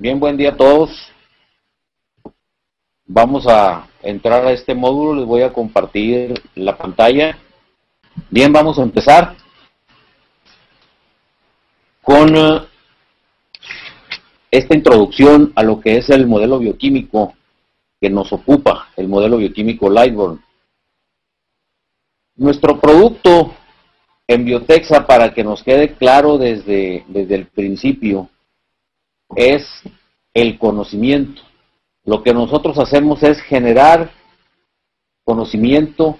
Bien, buen día a todos. Vamos a entrar a este módulo, les voy a compartir la pantalla. Bien, vamos a empezar con esta introducción a lo que es el modelo bioquímico que nos ocupa, el modelo bioquímico Lightborn. Nuestro producto en Biotexa, para que nos quede claro desde el principio, es el conocimiento. Lo que nosotros hacemos es generar conocimiento,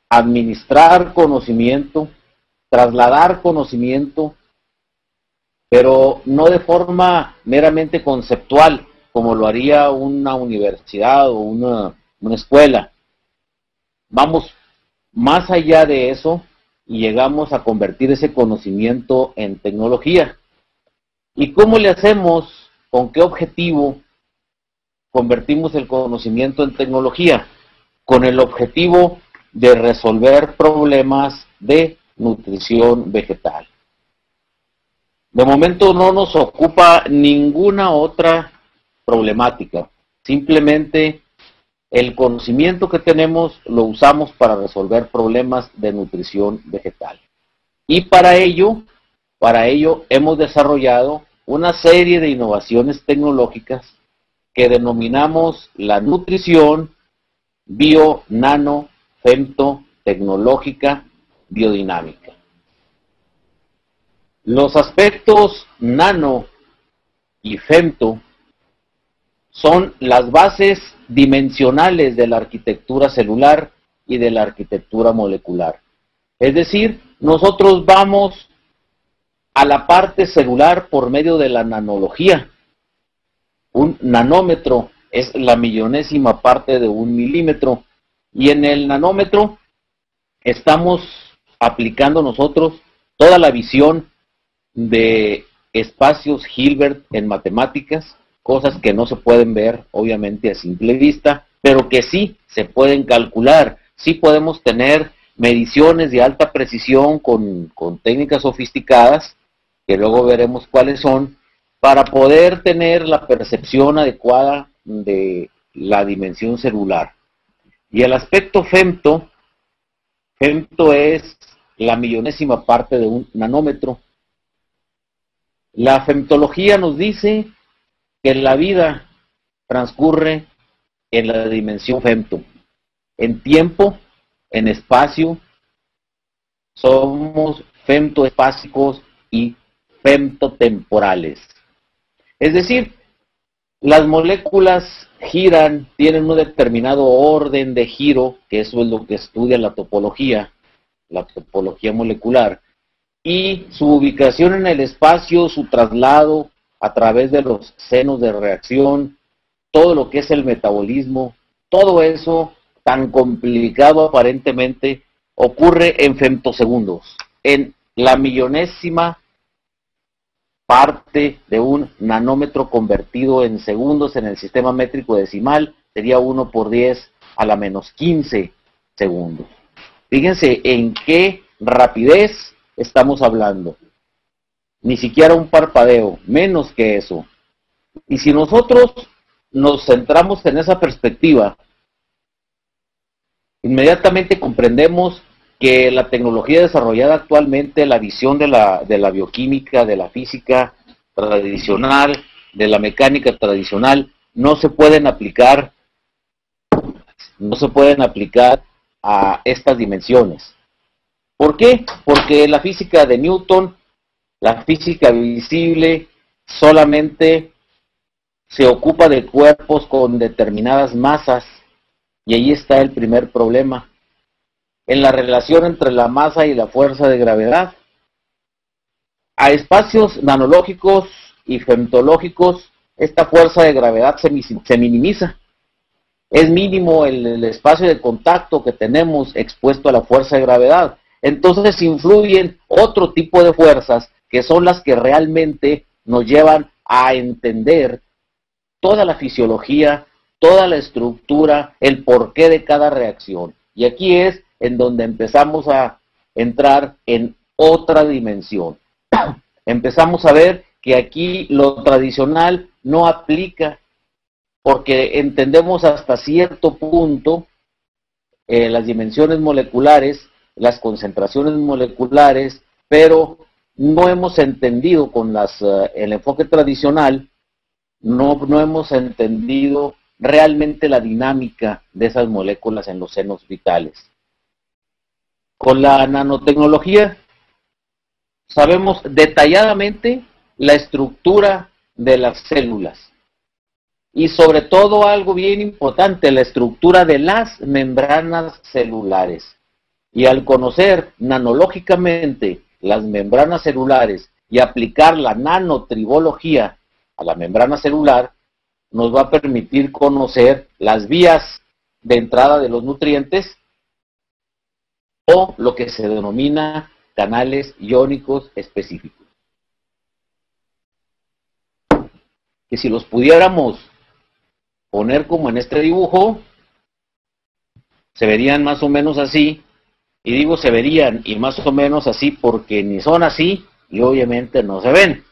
administrar conocimiento, trasladar conocimiento, pero no de forma meramente conceptual, como lo haría una universidad o una escuela. Vamos más allá de eso y llegamos a convertir ese conocimiento en tecnología. ¿Y cómo le hacemos? ¿Con qué objetivo convertimos el conocimiento en tecnología? Con el objetivo de resolver problemas de nutrición vegetal. De momento no nos ocupa ninguna otra problemática. Simplemente el conocimiento que tenemos lo usamos para resolver problemas de nutrición vegetal. Y para ello hemos desarrollado una serie de innovaciones tecnológicas que denominamos la nutrición bio, nano, femto, tecnológica, biodinámica. Los aspectos nano y femto son las bases dimensionales de la arquitectura celular y de la arquitectura molecular. Es decir, nosotros vamos a la parte celular por medio de la nanología. Un nanómetro es la millonésima parte de un milímetro, y en el nanómetro estamos aplicando nosotros toda la visión de espacios Hilbert en matemáticas, cosas que no se pueden ver obviamente a simple vista, pero que sí se pueden calcular. Sí podemos tener mediciones de alta precisión con técnicas sofisticadas, que luego veremos cuáles son, para poder tener la percepción adecuada de la dimensión celular. Y el aspecto femto es la millonésima parte de un nanómetro. La femtología nos dice que la vida transcurre en la dimensión femto. En tiempo, en espacio, somos femtoespásicos y femtotemporales. Es decir, las moléculas giran, tienen un determinado orden de giro, que eso es lo que estudia la topología molecular, y su ubicación en el espacio, su traslado a través de los senos de reacción, todo lo que es el metabolismo, todo eso tan complicado aparentemente ocurre en femtosegundos, en la millonésima parte de un nanómetro convertido en segundos en el sistema métrico decimal, sería 1 por 10 a la menos 15 segundos. Fíjense en qué rapidez estamos hablando. Ni siquiera un parpadeo, menos que eso. Y si nosotros nos centramos en esa perspectiva, inmediatamente comprendemos que la tecnología desarrollada actualmente, la visión de la bioquímica, de la física tradicional, de la mecánica tradicional, no se pueden aplicar a estas dimensiones. ¿Por qué? Porque la física de Newton, la física visible, solamente se ocupa de cuerpos con determinadas masas, y ahí está el primer problema. En la relación entre la masa y la fuerza de gravedad. A espacios nanológicos y femtológicos, esta fuerza de gravedad se minimiza. Es mínimo el espacio de contacto que tenemos expuesto a la fuerza de gravedad. Entonces influyen otro tipo de fuerzas que son las que realmente nos llevan a entender toda la fisiología, toda la estructura, el porqué de cada reacción. Y aquí es en donde empezamos a entrar en otra dimensión. Empezamos a ver que aquí lo tradicional no aplica, porque entendemos hasta cierto punto las dimensiones moleculares, las concentraciones moleculares, pero no hemos entendido con el enfoque tradicional, no hemos entendido realmente la dinámica de esas moléculas en los senos vitales. Con la nanotecnología sabemos detalladamente la estructura de las células y sobre todo algo bien importante, la estructura de las membranas celulares. Y al conocer nanológicamente las membranas celulares y aplicar la nanotribología a la membrana celular, nos va a permitir conocer las vías de entrada de los nutrientes o lo que se denomina canales iónicos específicos. Que si los pudiéramos poner como en este dibujo, se verían más o menos así, y digo se verían y más o menos así porque ni son así y obviamente no se ven.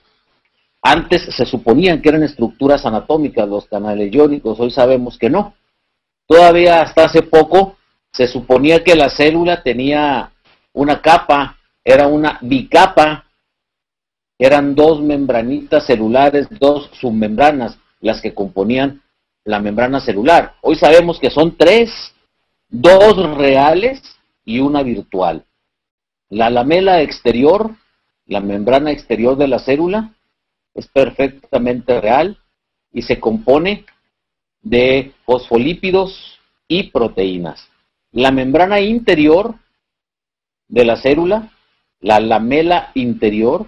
Antes se suponían que eran estructuras anatómicas los canales iónicos, hoy sabemos que no. Todavía hasta hace poco se suponía que la célula tenía una capa, era una bicapa, eran dos membranitas celulares, dos submembranas, las que componían la membrana celular. Hoy sabemos que son tres, dos reales y una virtual. La lamela exterior, la membrana exterior de la célula, es perfectamente real y se compone de fosfolípidos y proteínas. La membrana interior de la célula, la lamela interior,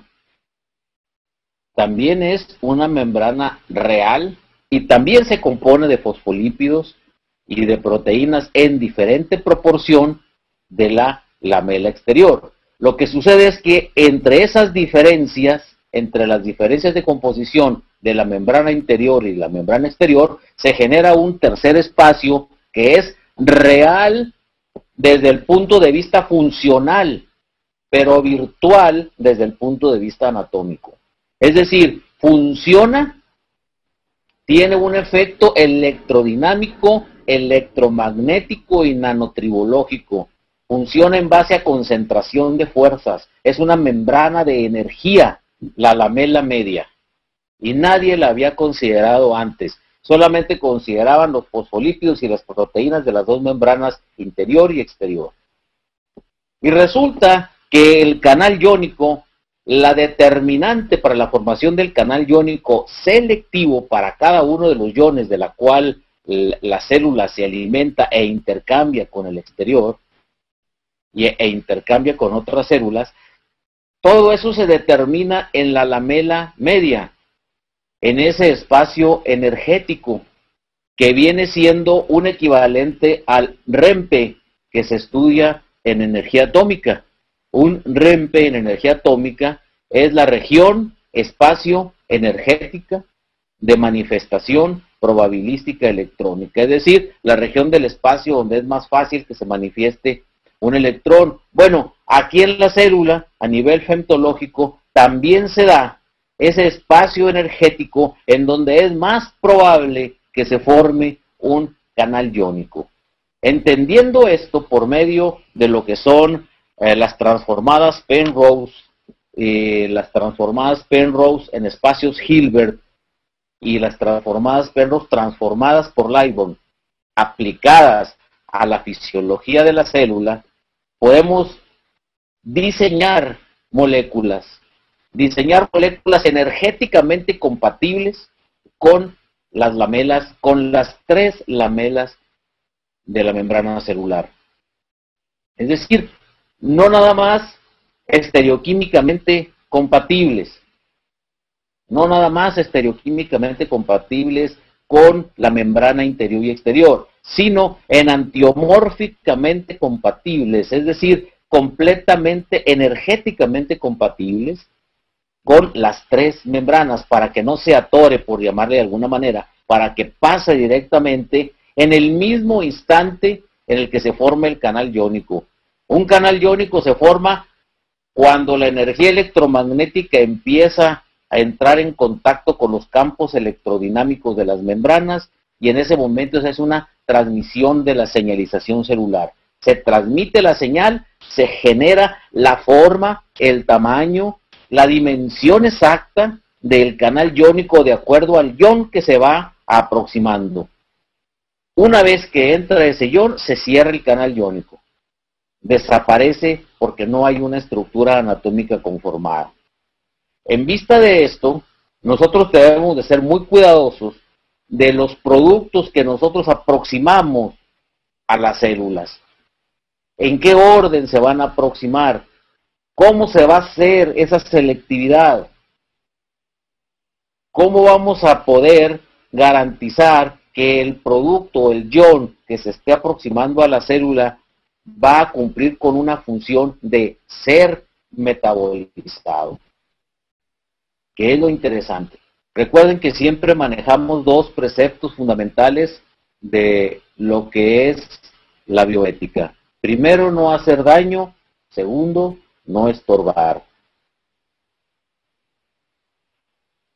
también es una membrana real y también se compone de fosfolípidos y de proteínas en diferente proporción de la lamela exterior. Lo que sucede es que entre esas diferencias, entre las diferencias de composición de la membrana interior y la membrana exterior, se genera un tercer espacio que es real desde el punto de vista funcional, pero virtual desde el punto de vista anatómico. Es decir, funciona, tiene un efecto electrodinámico, electromagnético y nanotribológico. Funciona en base a concentración de fuerzas. Es una membrana de energía, la lamela media. Y nadie la había considerado antes. Solamente consideraban los fosfolípidos y las proteínas de las dos membranas interior y exterior. Y resulta que el canal iónico, la determinante para la formación del canal iónico selectivo para cada uno de los iones de la cual la célula se alimenta e intercambia con el exterior e intercambia con otras células, todo eso se determina en la lamela media, en ese espacio energético que viene siendo un equivalente al REMPE que se estudia en energía atómica. Un REMPE en energía atómica es la región espacio energética de manifestación probabilística electrónica, es decir, la región del espacio donde es más fácil que se manifieste un electrón. Bueno, aquí en la célula, a nivel femtológico, también se da ese espacio energético en donde es más probable que se forme un canal iónico. Entendiendo esto por medio de lo que son las transformadas Penrose, en espacios Hilbert y las transformadas Penrose transformadas por Lightbound, aplicadas a la fisiología de la célula, podemos diseñar moléculas energéticamente compatibles con las lamelas, con las tres lamelas de la membrana celular. Es decir, no nada más estereoquímicamente compatibles, con la membrana interior y exterior, sino en antiomórficamente compatibles, es decir, completamente energéticamente compatibles con las tres membranas, para que no se atore, por llamarle de alguna manera, para que pase directamente en el mismo instante en el que se forma el canal iónico. Un canal iónico se forma cuando la energía electromagnética empieza a entrar en contacto con los campos electrodinámicos de las membranas y en ese momento esa es una transmisión de la señalización celular. Se transmite la señal, se genera la forma, el tamaño, la dimensión exacta del canal iónico de acuerdo al ion que se va aproximando. Una vez que entra ese ion, se cierra el canal iónico. Desaparece porque no hay una estructura anatómica conformada. En vista de esto, nosotros debemos de ser muy cuidadosos de los productos que nosotros aproximamos a las células. ¿En qué orden se van a aproximar? ¿Cómo se va a hacer esa selectividad? ¿Cómo vamos a poder garantizar que el producto, el ion que se esté aproximando a la célula va a cumplir con una función de ser metabolizado? ¿Qué es lo interesante? Recuerden que siempre manejamos dos preceptos fundamentales de lo que es la bioética. Primero, no hacer daño. Segundo, no estorbar.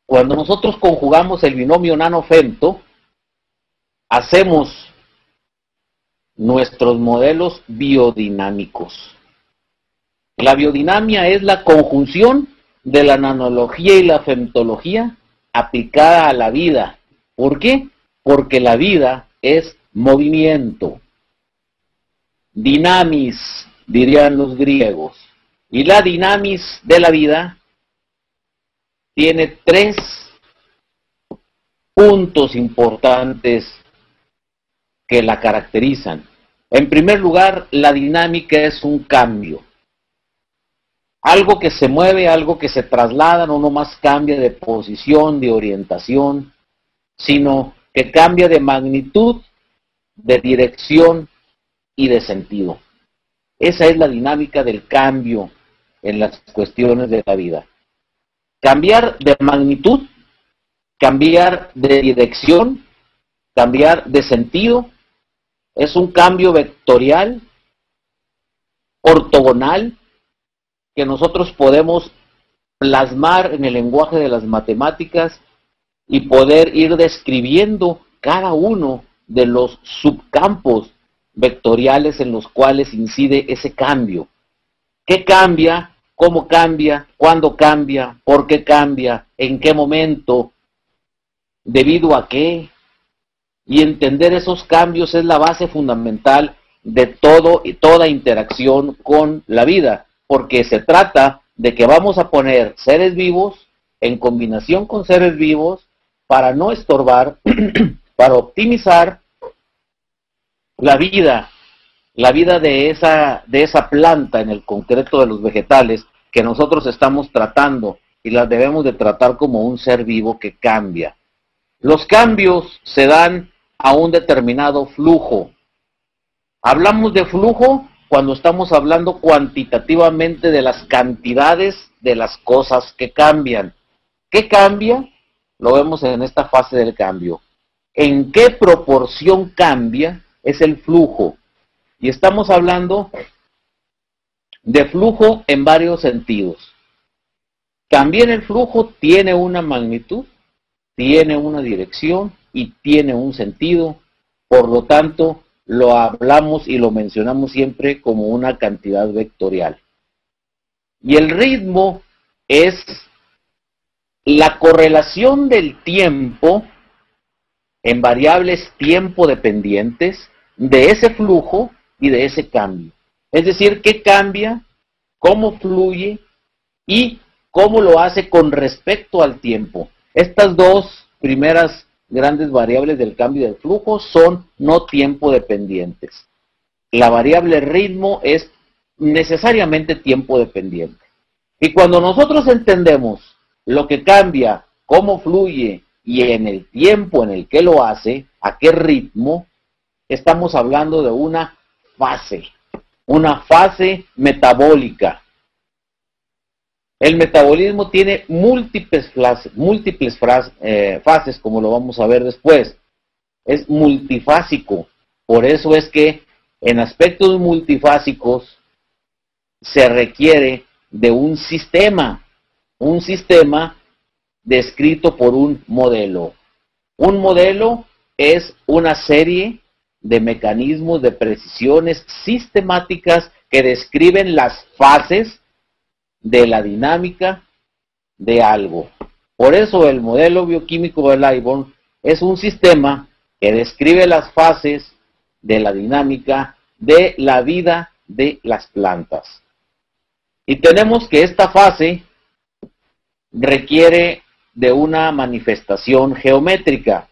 Cuando nosotros conjugamos el binomio nano-femto, hacemos nuestros modelos biodinámicos. La biodinamia es la conjunción de la nanología y la femtología aplicada a la vida. ¿Por qué? Porque la vida es movimiento. Dinamis, dirían los griegos. Y la dinamis de la vida tiene tres puntos importantes que la caracterizan. En primer lugar, la dinámica es un cambio. Algo que se mueve, algo que se traslada, no nomás cambia de posición, de orientación, sino que cambia de magnitud, de dirección y de sentido. Esa es la dinámica del cambio en las cuestiones de la vida. Cambiar de magnitud, cambiar de dirección, cambiar de sentido, es un cambio vectorial, ortogonal, que nosotros podemos plasmar en el lenguaje de las matemáticas y poder ir describiendo cada uno de los subcampos vectoriales en los cuales incide ese cambio. ¿Qué cambia? ¿Cómo cambia? ¿Cuándo cambia? ¿Por qué cambia? ¿En qué momento? ¿Debido a qué? Y entender esos cambios es la base fundamental de todo y toda interacción con la vida, porque se trata de que vamos a poner seres vivos en combinación con seres vivos para no estorbar, para optimizar la vida de esa planta, en el concreto de los vegetales, que nosotros estamos tratando y las debemos de tratar como un ser vivo que cambia. Los cambios se dan a un determinado flujo. Hablamos de flujo cuando estamos hablando cuantitativamente de las cantidades de las cosas que cambian. ¿Qué cambia? Lo vemos en esta fase del cambio. ¿En qué proporción cambia? Es el flujo. Y estamos hablando de flujo en varios sentidos. También el flujo tiene una magnitud, tiene una dirección y tiene un sentido. Por lo tanto, lo hablamos y lo mencionamos siempre como una cantidad vectorial. Y el ritmo es la correlación del tiempo en variables tiempo dependientes de ese flujo y de ese cambio. Es decir, qué cambia, cómo fluye y cómo lo hace con respecto al tiempo. Estas dos primeras grandes variables del cambio del flujo son no tiempo dependientes. La variable ritmo es necesariamente tiempo dependiente. Y cuando nosotros entendemos lo que cambia, cómo fluye y en el tiempo en el que lo hace, a qué ritmo, estamos hablando de una fase metabólica. El metabolismo tiene múltiples fases, como lo vamos a ver después. Es multifásico. Por eso es que en aspectos multifásicos se requiere de un sistema descrito por un modelo. Un modelo es una serie de mecanismos, de precisiones sistemáticas que describen las fases de la dinámica de algo. Por eso el modelo bioquímico de Liaborn es un sistema que describe las fases de la dinámica de la vida de las plantas. Y tenemos que esta fase requiere de una manifestación geométrica.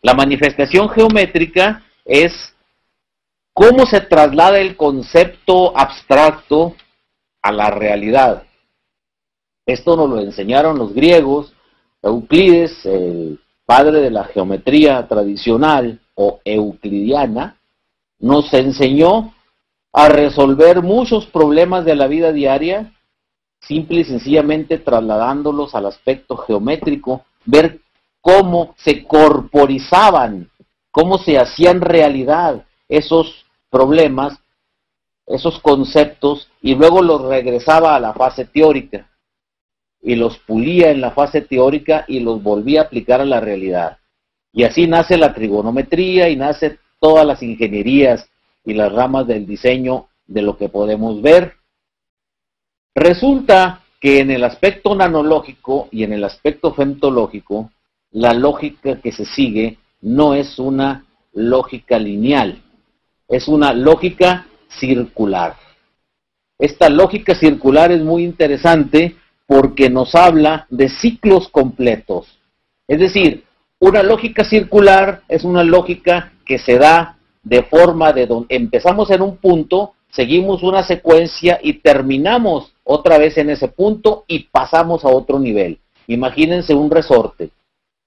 La manifestación geométrica es cómo se traslada el concepto abstracto a la realidad. Esto nos lo enseñaron los griegos. Euclides, el padre de la geometría tradicional o euclidiana, nos enseñó a resolver muchos problemas de la vida diaria, simple y sencillamente trasladándolos al aspecto geométrico, ver cómo se corporizaban, cómo se hacían realidad esos problemas, esos conceptos, y luego los regresaba a la fase teórica, y los pulía en la fase teórica y los volvía a aplicar a la realidad. Y así nace la trigonometría y nace todas las ingenierías y las ramas del diseño de lo que podemos ver. Resulta que en el aspecto nanológico y en el aspecto femtológico, la lógica que se sigue no es una lógica lineal, es una lógica circular. Esta lógica circular es muy interesante porque nos habla de ciclos completos. Es decir, una lógica circular es una lógica que se da de forma de donde empezamos en un punto, seguimos una secuencia y terminamos otra vez en ese punto y pasamos a otro nivel. Imagínense un resorte.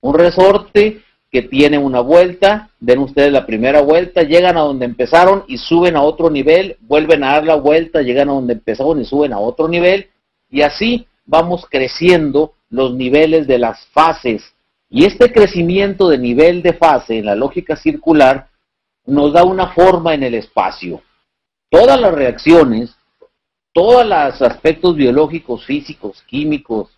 Un resorte que tiene una vuelta, den ustedes la primera vuelta, llegan a donde empezaron y suben a otro nivel, vuelven a dar la vuelta, llegan a donde empezaron y suben a otro nivel, y así vamos creciendo los niveles de las fases. Y este crecimiento de nivel de fase en la lógica circular nos da una forma en el espacio. Todas las reacciones, todos los aspectos biológicos, físicos, químicos,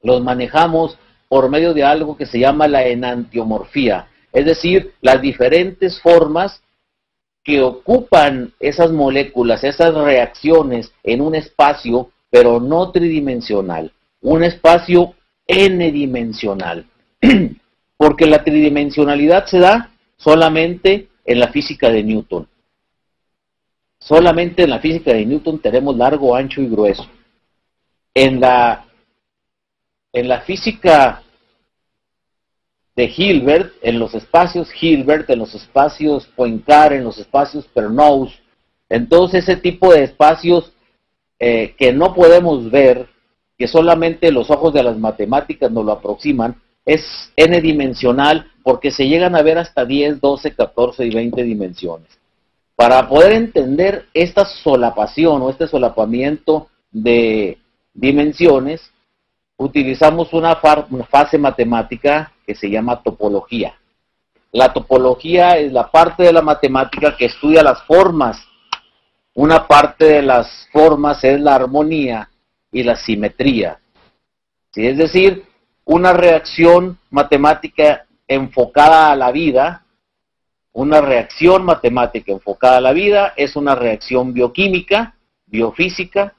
los manejamos por medio de algo que se llama la enantiomorfía, es decir, las diferentes formas que ocupan esas moléculas, esas reacciones en un espacio, pero no tridimensional, un espacio n-dimensional, porque la tridimensionalidad se da solamente en la física de Newton. Solamente en la física de Newton tenemos largo, ancho y grueso. En la física de Hilbert, en los espacios Hilbert, en los espacios Poincare, en los espacios Pernoud, entonces ese tipo de espacios que no podemos ver, que solamente los ojos de las matemáticas nos lo aproximan, es n-dimensional porque se llegan a ver hasta 10, 12, 14 y 20 dimensiones. Para poder entender esta solapación o este solapamiento de dimensiones, utilizamos una fase matemática que se llama topología. La topología es la parte de la matemática que estudia las formas. Una parte de las formas es la armonía y la simetría. ¿Sí? Es decir, una reacción matemática enfocada a la vida, una reacción matemática enfocada a la vida es una reacción bioquímica, biofísica,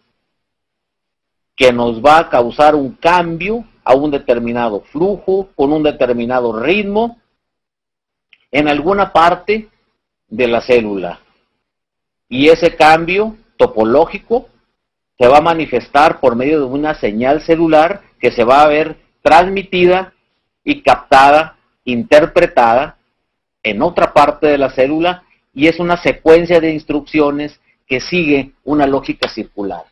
que nos va a causar un cambio a un determinado flujo, con un determinado ritmo, en alguna parte de la célula. Y ese cambio topológico se va a manifestar por medio de una señal celular que se va a ver transmitida y captada, interpretada en otra parte de la célula, y es una secuencia de instrucciones que sigue una lógica circular.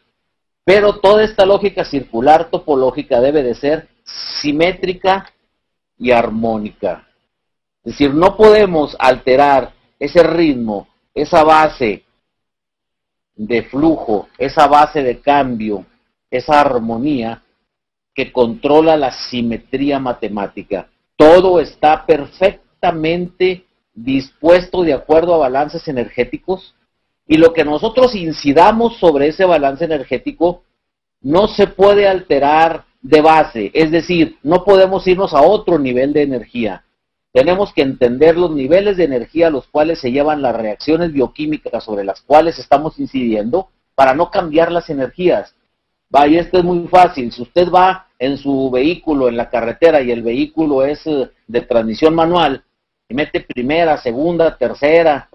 Pero toda esta lógica circular topológica debe de ser simétrica y armónica. Es decir, no podemos alterar ese ritmo, esa base de flujo, esa base de cambio, esa armonía que controla la simetría matemática. Todo está perfectamente dispuesto de acuerdo a balances energéticos, y lo que nosotros incidamos sobre ese balance energético no se puede alterar de base, es decir, no podemos irnos a otro nivel de energía. Tenemos que entender los niveles de energía a los cuales se llevan las reacciones bioquímicas sobre las cuales estamos incidiendo para no cambiar las energías. Y esto es muy fácil. Si usted va en su vehículo en la carretera y el vehículo es de transmisión manual, y mete primera, segunda, tercera,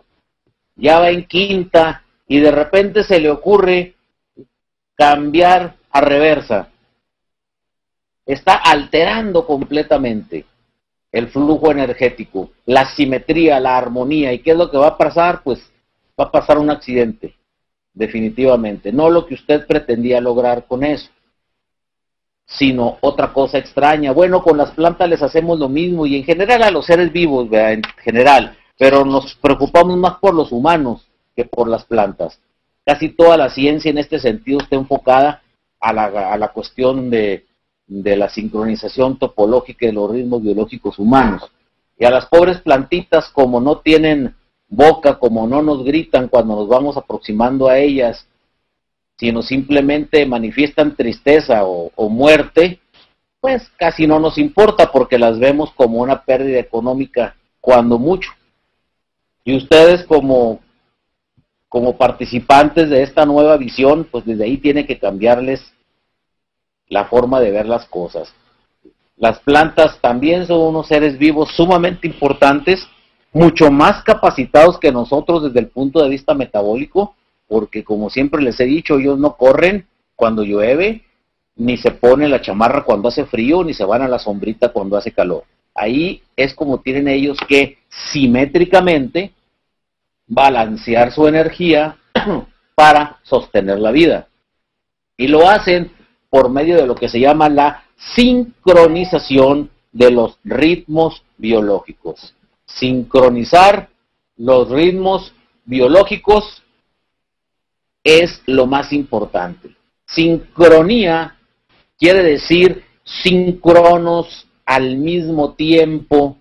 ya va en quinta, y de repente se le ocurre cambiar a reversa, está alterando completamente el flujo energético, la simetría, la armonía. ¿Y qué es lo que va a pasar? Pues va a pasar un accidente, definitivamente. No lo que usted pretendía lograr con eso, sino otra cosa extraña. Bueno, con las plantas les hacemos lo mismo, y en general a los seres vivos, ¿verdad? En general, pero nos preocupamos más por los humanos que por las plantas. Casi toda la ciencia en este sentido está enfocada a la cuestión de la sincronización topológica de los ritmos biológicos humanos. Y a las pobres plantitas, como no tienen boca, como no nos gritan cuando nos vamos aproximando a ellas, sino simplemente manifiestan tristeza o muerte, pues casi no nos importa, porque las vemos como una pérdida económica, cuando mucho. Y ustedes como participantes de esta nueva visión, pues desde ahí tiene que cambiarles la forma de ver las cosas. Las plantas también son unos seres vivos sumamente importantes, mucho más capacitados que nosotros desde el punto de vista metabólico, porque como siempre les he dicho, ellos no corren cuando llueve, ni se ponen la chamarra cuando hace frío, ni se van a la sombrita cuando hace calor. Ahí es como tienen ellos que simétricamente balancear su energía para sostener la vida. Y lo hacen por medio de lo que se llama la sincronización de los ritmos biológicos. Sincronizar los ritmos biológicos es lo más importante. Sincronía quiere decir síncronos al mismo tiempo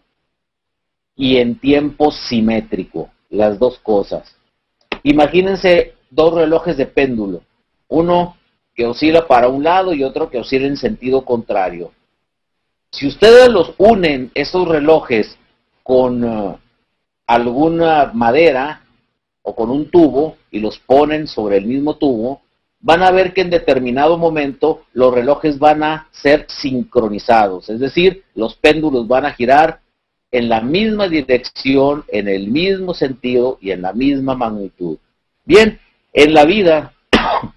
y en tiempo simétrico, las dos cosas. Imagínense dos relojes de péndulo, uno que oscila para un lado y otro que oscila en sentido contrario. Si ustedes los unen, esos relojes, con alguna madera o con un tubo y los ponen sobre el mismo tubo, van a ver que en determinado momento los relojes van a ser sincronizados, es decir, los péndulos van a girar en la misma dirección, en el mismo sentido y en la misma magnitud. Bien, en la vida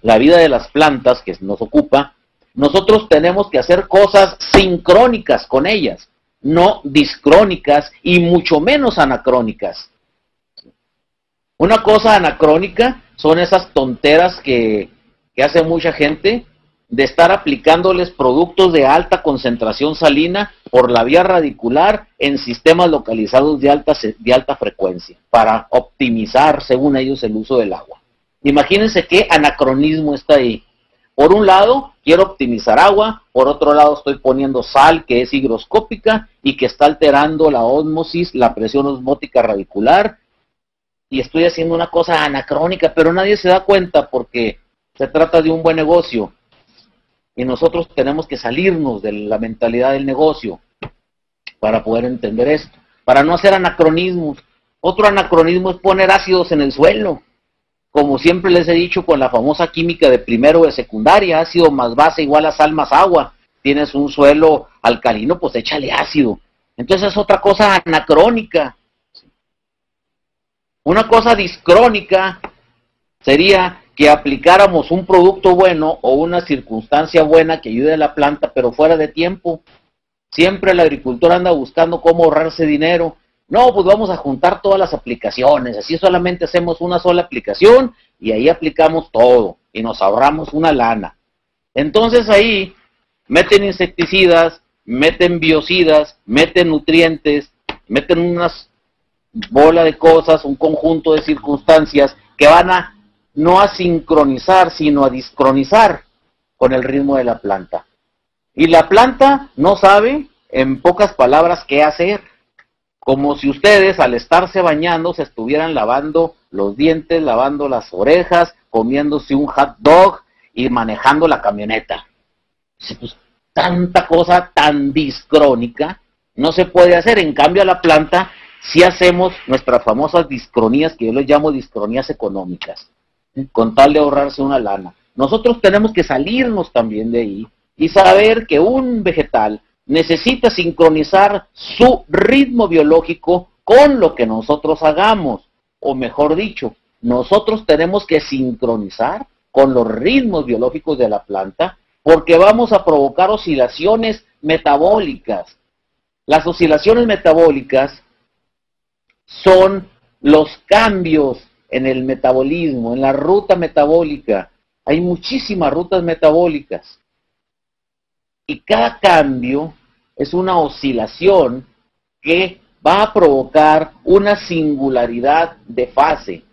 de las plantas que nos ocupa, nosotros tenemos que hacer cosas sincrónicas con ellas, no discrónicas y mucho menos anacrónicas. Una cosa anacrónica son esas tonteras que hace mucha gente de estar aplicándoles productos de alta concentración salina por la vía radicular en sistemas localizados de alta frecuencia para optimizar, según ellos, el uso del agua. Imagínense qué anacronismo está ahí. Por un lado, quiero optimizar agua, por otro lado estoy poniendo sal que es higroscópica y que está alterando la ósmosis, la presión osmótica radicular, y estoy haciendo una cosa anacrónica, pero nadie se da cuenta porque se trata de un buen negocio. Y nosotros tenemos que salirnos de la mentalidad del negocio para poder entender esto, para no hacer anacronismos. Otro anacronismo es poner ácidos en el suelo. Como siempre les he dicho con la famosa química de primero de secundaria, ácido más base igual a sal más agua. Tienes un suelo alcalino, pues échale ácido. Entonces es otra cosa anacrónica. Una cosa discrónica sería que aplicáramos un producto bueno o una circunstancia buena que ayude a la planta, pero fuera de tiempo. Siempre el agricultor anda buscando cómo ahorrarse dinero. No, pues vamos a juntar todas las aplicaciones, así solamente hacemos una sola aplicación y ahí aplicamos todo y nos ahorramos una lana. Entonces ahí meten insecticidas, meten biocidas, meten nutrientes, meten unas bola de cosas, un conjunto de circunstancias que van a no a sincronizar, sino a discronizar con el ritmo de la planta. Y la planta no sabe, en pocas palabras, qué hacer. Como si ustedes al estarse bañando se estuvieran lavando los dientes, lavando las orejas, comiéndose un hot dog y manejando la camioneta. Pues, tanta cosa tan discrónica no se puede hacer. En cambio a la planta sí hacemos nuestras famosas discronías, que yo les llamo discronías económicas, con tal de ahorrarse una lana. Nosotros tenemos que salirnos también de ahí y saber que un vegetal necesita sincronizar su ritmo biológico con lo que nosotros hagamos, o mejor dicho, nosotros tenemos que sincronizar con los ritmos biológicos de la planta, porque vamos a provocar oscilaciones metabólicas. Las oscilaciones metabólicas son los cambios en el metabolismo, en la ruta metabólica. Hay muchísimas rutas metabólicas. Y cada cambio es una oscilación que va a provocar una singularidad de fase.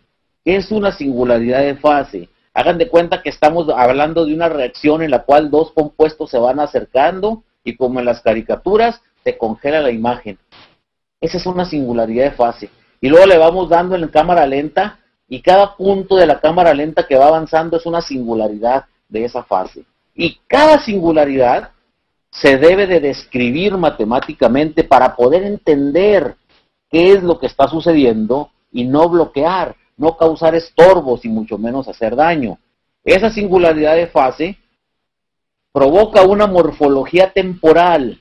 ¿Qué es una singularidad de fase? Hagan de cuenta que estamos hablando de una reacción en la cual dos compuestos se van acercando y como en las caricaturas se congela la imagen. Esa es una singularidad de fase. Y luego le vamos dando en cámara lenta y cada punto de la cámara lenta que va avanzando es una singularidad de esa fase. Y cada singularidad se debe de describir matemáticamente para poder entender qué es lo que está sucediendo y no bloquear, no causar estorbos y mucho menos hacer daño. Esa singularidad de fase provoca una morfología temporal,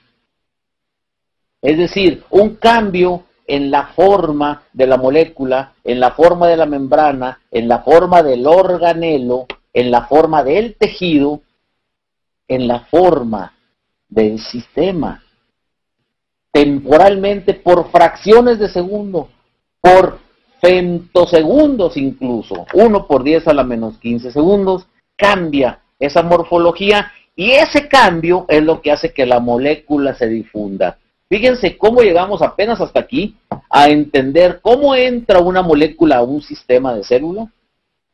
es decir, un cambio en la forma de la molécula, en la forma de la membrana, en la forma del organelo, en la forma del tejido, en la forma del sistema, temporalmente por fracciones de segundo, por femtosegundos incluso, 1 por 10 a la menos 15 segundos, cambia esa morfología y ese cambio es lo que hace que la molécula se difunda. Fíjense cómo llegamos apenas hasta aquí a entender cómo entra una molécula a un sistema de célula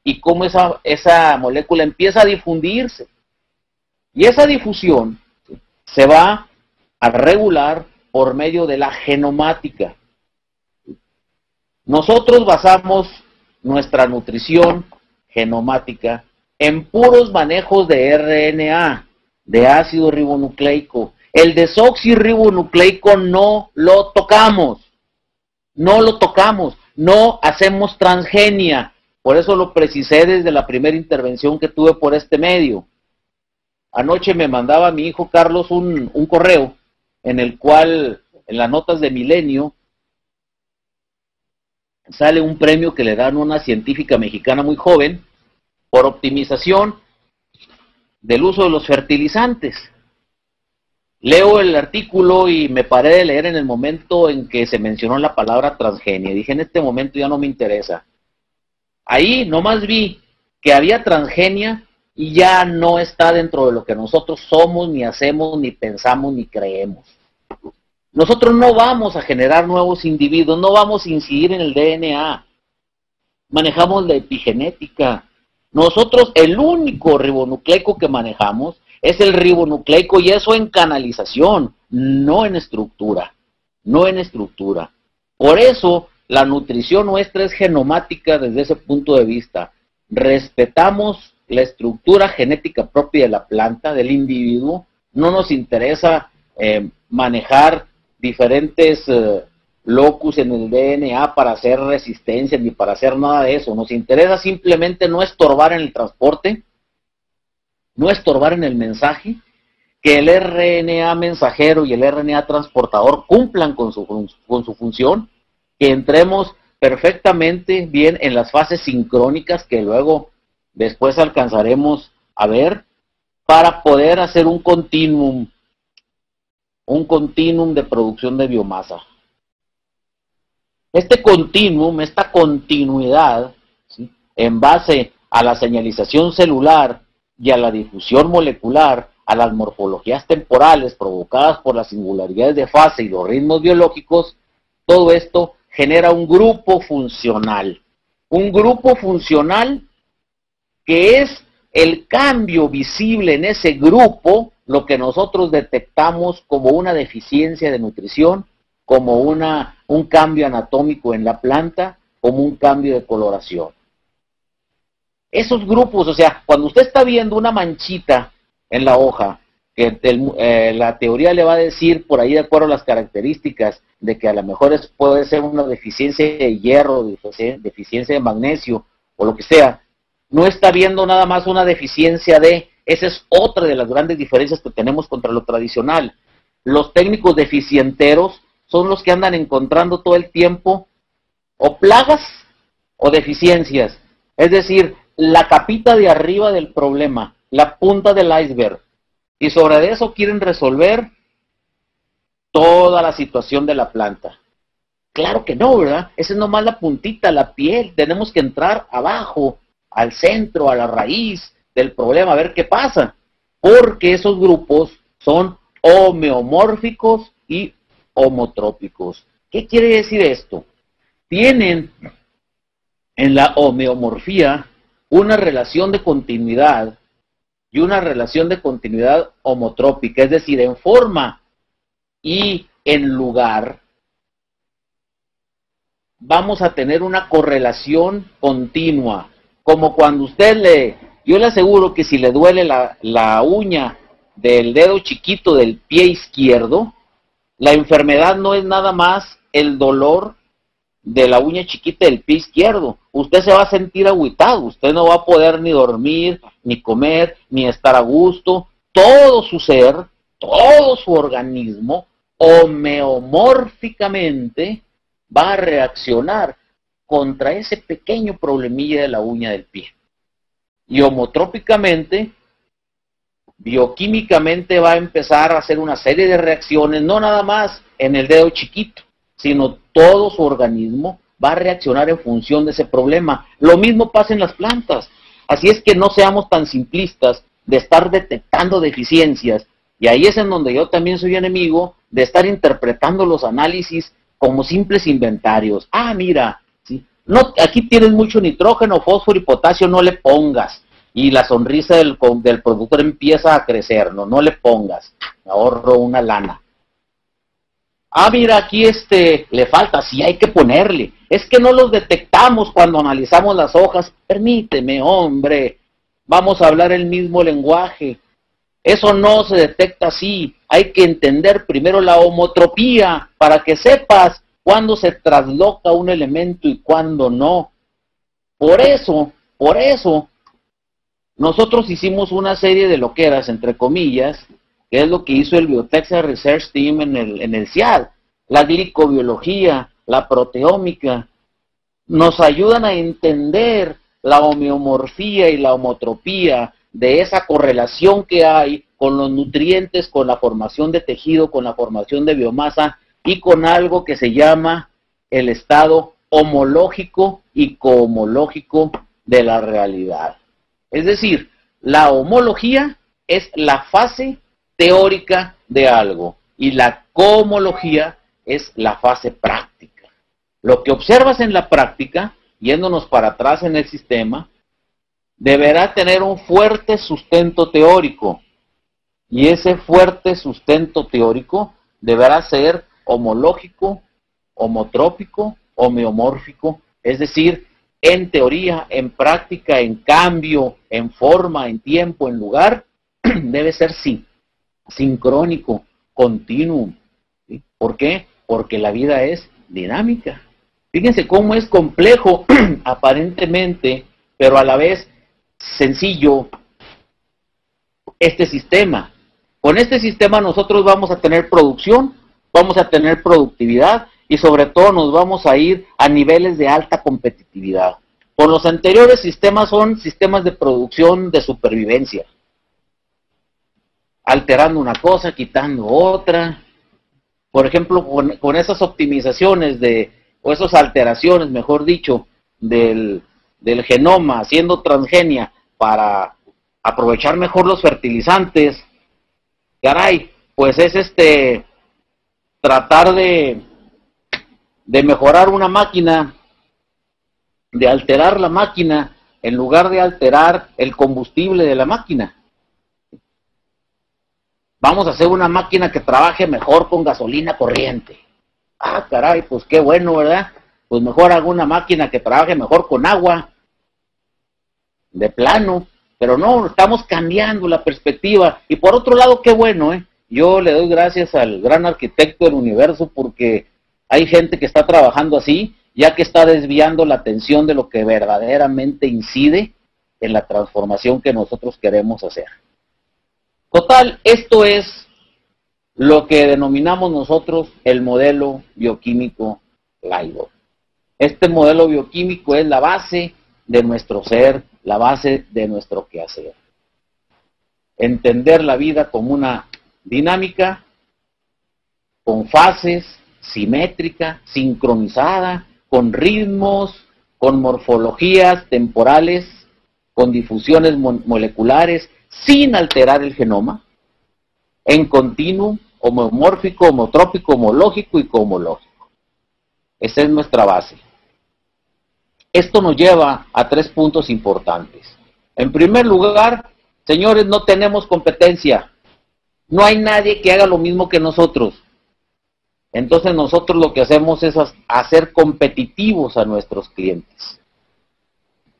y cómo esa molécula empieza a difundirse. Y esa difusión se va a regular por medio de la genomática. Nosotros basamos nuestra nutrición genomática en puros manejos de RNA, de ácido ribonucleico. El desoxirribonucleico no lo tocamos, no hacemos transgenia. Por eso lo precisé desde la primera intervención que tuve por este medio. Anoche me mandaba mi hijo Carlos un correo en el cual, en las notas de Milenio, sale un premio que le dan a una científica mexicana muy joven por optimización del uso de los fertilizantes. Leo el artículo y me paré de leer en el momento en que se mencionó la palabra transgenia. Dije, en este momento ya no me interesa. Ahí nomás vi que había transgenia y ya no está dentro de lo que nosotros somos, ni hacemos, ni pensamos, ni creemos. Nosotros no vamos a generar nuevos individuos, no vamos a incidir en el DNA. Manejamos la epigenética. Nosotros, el único ribonucleico que manejamos es el ribonucleico y eso en canalización, no en estructura. No en estructura. Por eso, la nutrición nuestra es genomática desde ese punto de vista. Respetamos la estructura genética propia de la planta, del individuo. No nos interesa manejar diferentes locus en el DNA para hacer resistencia ni para hacer nada de eso. Nos interesa simplemente no estorbar en el transporte, no estorbar en el mensaje, que el RNA mensajero y el RNA transportador cumplan con su función, que entremos perfectamente bien en las fases sincrónicas que luego después alcanzaremos a ver para poder hacer un continuum de producción de biomasa. Este continuum, esta continuidad, ¿sí?, en base a la señalización celular y a la difusión molecular, a las morfologías temporales provocadas por las singularidades de fase y los ritmos biológicos, todo esto genera un grupo funcional. Un grupo funcional que es el cambio visible en ese grupo, lo que nosotros detectamos como una deficiencia de nutrición, como un cambio anatómico en la planta, como un cambio de coloración. Esos grupos, o sea, cuando usted está viendo una manchita en la hoja, que la teoría le va a decir por ahí de acuerdo a las características de que a lo mejor puede ser una deficiencia de hierro, deficiencia de magnesio o lo que sea, no está viendo nada más una deficiencia esa es otra de las grandes diferencias que tenemos contra lo tradicional. Los técnicos deficienteros son los que andan encontrando todo el tiempo o plagas o deficiencias, es decir, la capita de arriba del problema, la punta del iceberg, y sobre eso quieren resolver toda la situación de la planta. Claro que no, ¿verdad? Esa es nomás la puntita, la piel. Tenemos que entrar abajo, al centro, a la raíz del problema, a ver qué pasa. Porque esos grupos son homeomórficos y homotrópicos. ¿Qué quiere decir esto? Tienen en la homeomorfía una relación de continuidad y una relación de continuidad homotrópica, es decir, en forma y en lugar vamos a tener una correlación continua, como cuando yo le aseguro que si le duele la uña del dedo chiquito del pie izquierdo, la enfermedad no es nada más el dolor de la uña chiquita del pie izquierdo. Usted se va a sentir agüitado, usted no va a poder ni dormir, ni comer, ni estar a gusto. Todo su ser, todo su organismo, homeomórficamente va a reaccionar contra ese pequeño problemilla de la uña del pie. Y homotrópicamente, bioquímicamente va a empezar a hacer una serie de reacciones, no nada más en el dedo chiquito, sino todo su organismo va a reaccionar en función de ese problema. Lo mismo pasa en las plantas. Así es que no seamos tan simplistas de estar detectando deficiencias. Y ahí es en donde yo también soy enemigo de estar interpretando los análisis como simples inventarios. Ah, mira, ¿sí? No, aquí tienes mucho nitrógeno, fósforo y potasio, no le pongas. Y la sonrisa del productor empieza a crecer, no le pongas. Me ahorro una lana. Ah, mira, aquí le falta, sí hay que ponerle. Es que no los detectamos cuando analizamos las hojas. Permíteme, hombre, vamos a hablar el mismo lenguaje. Eso no se detecta así. Hay que entender primero la homotropía para que sepas cuándo se trasloca un elemento y cuándo no. Por eso, nosotros hicimos una serie de loqueras, entre comillas, que es lo que hizo el Biotexia Research Team en el CIAD. La glicobiología, la proteómica, nos ayudan a entender la homeomorfía y la homotropía de esa correlación que hay con los nutrientes, con la formación de tejido, con la formación de biomasa y con algo que se llama el estado homológico y cohomológico de la realidad. Es decir, la homología es la fase teórica de algo y la cohomología es la fase práctica. Lo que observas en la práctica, yéndonos para atrás en el sistema, deberá tener un fuerte sustento teórico y ese fuerte sustento teórico deberá ser homológico, homotrópico, homeomórfico, es decir, en teoría, en práctica, en cambio, en forma, en tiempo, en lugar, debe ser sincrónico, continuo. ¿Sí? ¿Por qué? Porque la vida es dinámica. Fíjense cómo es complejo, aparentemente, pero a la vez sencillo, este sistema. Con este sistema nosotros vamos a tener producción, vamos a tener productividad y sobre todo nos vamos a ir a niveles de alta competitividad. Por los anteriores sistemas son sistemas de producción de supervivencia. Alterando una cosa, quitando otra. Por ejemplo, con esas optimizaciones o esas alteraciones, mejor dicho, del genoma, haciendo transgenia para aprovechar mejor los fertilizantes, caray, pues es tratar de mejorar una máquina, de alterar la máquina, en lugar de alterar el combustible de la máquina. Vamos a hacer una máquina que trabaje mejor con gasolina corriente. Ah, caray, pues qué bueno, ¿verdad? Pues mejor hago una máquina que trabaje mejor con agua. De plano. Pero no, estamos cambiando la perspectiva. Y por otro lado, qué bueno, yo le doy gracias al gran arquitecto del universo porque hay gente que está trabajando así, ya que está desviando la atención de lo que verdaderamente incide en la transformación que nosotros queremos hacer. Total, esto es lo que denominamos nosotros el modelo bioquímico LIGO. Este modelo bioquímico es la base de nuestro ser, la base de nuestro quehacer. Entender la vida como una dinámica, con fases, simétrica, sincronizada, con ritmos, con morfologías temporales, con difusiones moleculares, sin alterar el genoma, en continuo, homomórfico, homotrópico, homológico y cohomológico. Esa es nuestra base. Esto nos lleva a 3 puntos importantes. En primer lugar, señores, no tenemos competencia. No hay nadie que haga lo mismo que nosotros. Entonces nosotros lo que hacemos es hacer competitivos a nuestros clientes.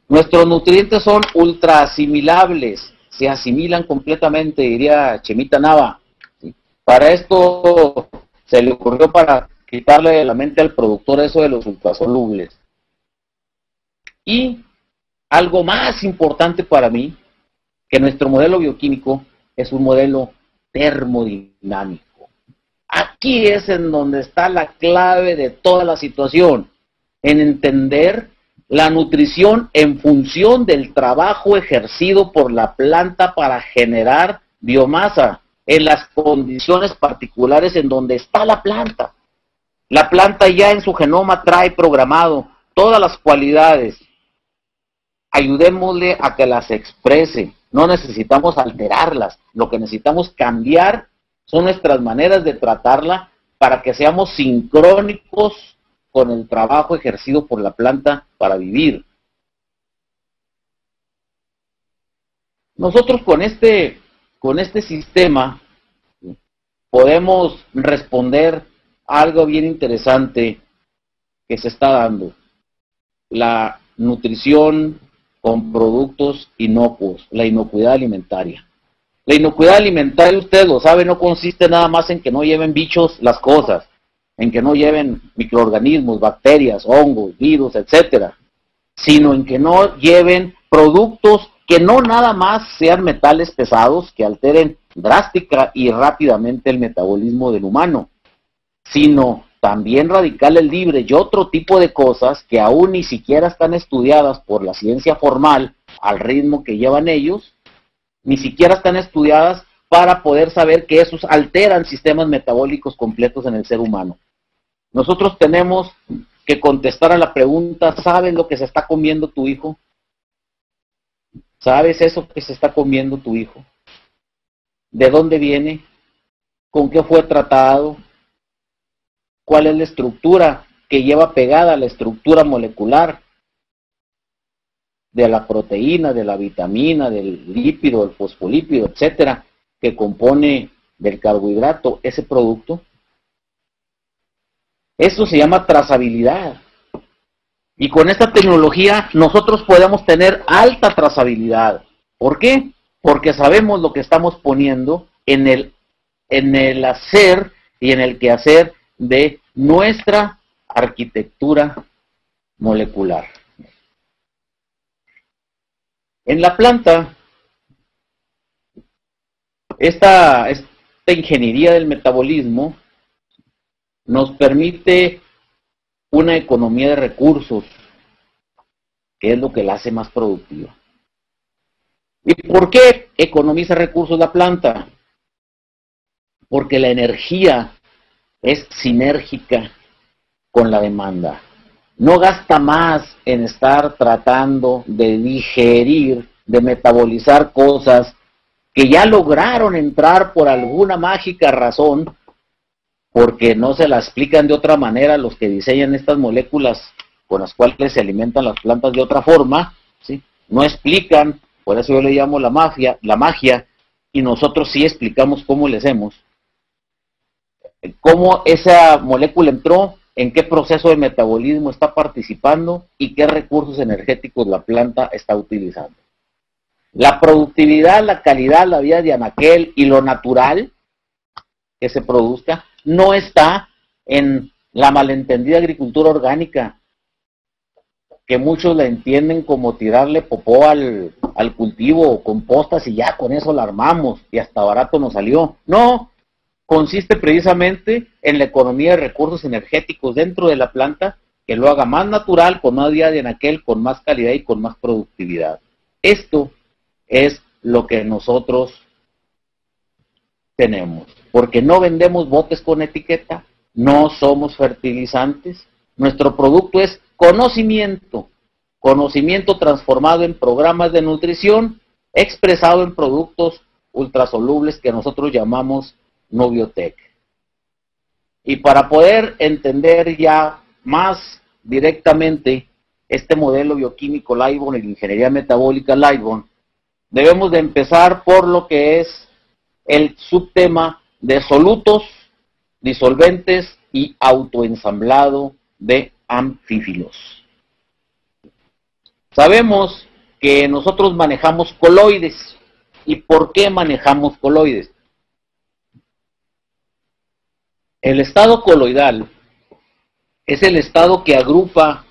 Nuestros nutrientes son ultra asimilables, se asimilan completamente, diría Chemita Nava. ¿Sí? Para esto se le ocurrió para quitarle de la mente al productor eso de los ultrasolubles. Y algo más importante para mí, que nuestro modelo bioquímico es un modelo termodinámico. Aquí es en donde está la clave de toda la situación, en entender la nutrición en función del trabajo ejercido por la planta para generar biomasa en las condiciones particulares en donde está la planta. La planta ya en su genoma trae programado todas las cualidades. Ayudémosle a que las exprese. No necesitamos alterarlas. Lo que necesitamos cambiar son nuestras maneras de tratarla para que seamos sincrónicos con el trabajo ejercido por la planta para vivir. Nosotros con este sistema podemos responder a algo bien interesante que se está dando. La nutrición con productos inocuos, la inocuidad alimentaria. La inocuidad alimentaria, usted lo sabe, no consiste nada más en que no lleven bichos las cosas, en que no lleven microorganismos, bacterias, hongos, virus, etcétera, sino en que no lleven productos que no nada más sean metales pesados que alteren drástica y rápidamente el metabolismo del humano, sino también radicales libres y otro tipo de cosas que aún ni siquiera están estudiadas por la ciencia formal al ritmo que llevan ellos, ni siquiera están estudiadas para poder saber que esos alteran sistemas metabólicos completos en el ser humano. Nosotros tenemos que contestar a la pregunta, ¿sabes lo que se está comiendo tu hijo? ¿Sabes eso que se está comiendo tu hijo? ¿De dónde viene? ¿Con qué fue tratado? ¿Cuál es la estructura que lleva pegada la estructura molecular de la proteína, de la vitamina, del lípido, del fosfolípido, etcétera, que compone del carbohidrato ese producto? Eso se llama trazabilidad. Y con esta tecnología nosotros podemos tener alta trazabilidad. ¿Por qué? Porque sabemos lo que estamos poniendo en el hacer y en el quehacer de nuestra arquitectura molecular. En la planta, esta ingeniería del metabolismo nos permite una economía de recursos, que es lo que la hace más productiva. ¿Y por qué economiza recursos la planta? Porque la energía es sinérgica con la demanda. No gasta más en estar tratando de digerir, de metabolizar cosas que ya lograron entrar por alguna mágica razón, porque no se la explican de otra manera los que diseñan estas moléculas con las cuales se alimentan las plantas de otra forma, ¿sí? No explican, por eso yo le llamo la magia, y nosotros sí explicamos cómo le hacemos. Cómo esa molécula entró, en qué proceso de metabolismo está participando y qué recursos energéticos la planta está utilizando. La productividad, la calidad, la vida de anaquel y lo natural que se produzca no está en la malentendida agricultura orgánica, que muchos la entienden como tirarle popó al cultivo o compostas y ya con eso la armamos y hasta barato nos salió. No, consiste precisamente en la economía de recursos energéticos dentro de la planta, que lo haga más natural, con más vida de anaquel, con más calidad y con más productividad. Esto es lo que nosotros tenemos, porque no vendemos botes con etiqueta, no somos fertilizantes, nuestro producto es conocimiento, conocimiento transformado en programas de nutrición, expresado en productos ultrasolubles que nosotros llamamos Nubiotec. Y para poder entender ya más directamente este modelo bioquímico Livon y la ingeniería metabólica Livon, debemos de empezar por lo que es el subtema de solutos, disolventes y autoensamblado de anfífilos. Sabemos que nosotros manejamos coloides. ¿Y por qué manejamos coloides? El estado coloidal es el estado que agrupa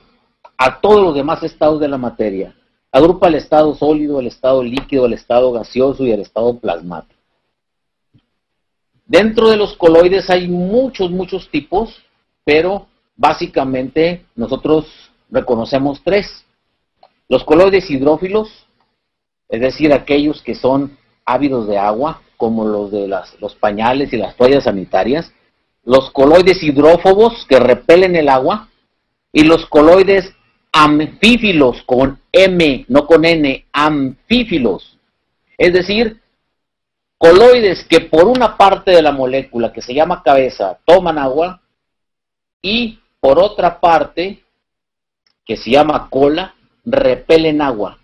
a todos los demás estados de la materia. Agrupa el estado sólido, el estado líquido, el estado gaseoso y el estado plasmático. Dentro de los coloides hay muchos tipos, pero básicamente nosotros reconocemos tres. Los coloides hidrófilos, es decir, aquellos que son ávidos de agua, como los de los pañales y las toallas sanitarias. Los coloides hidrófobos, que repelen el agua. Y los coloides anfífilos, con M, no con N, anfífilos. Es decir, coloides que por una parte de la molécula, que se llama cabeza, toman agua, y por otra parte, que se llama cola, repelen agua.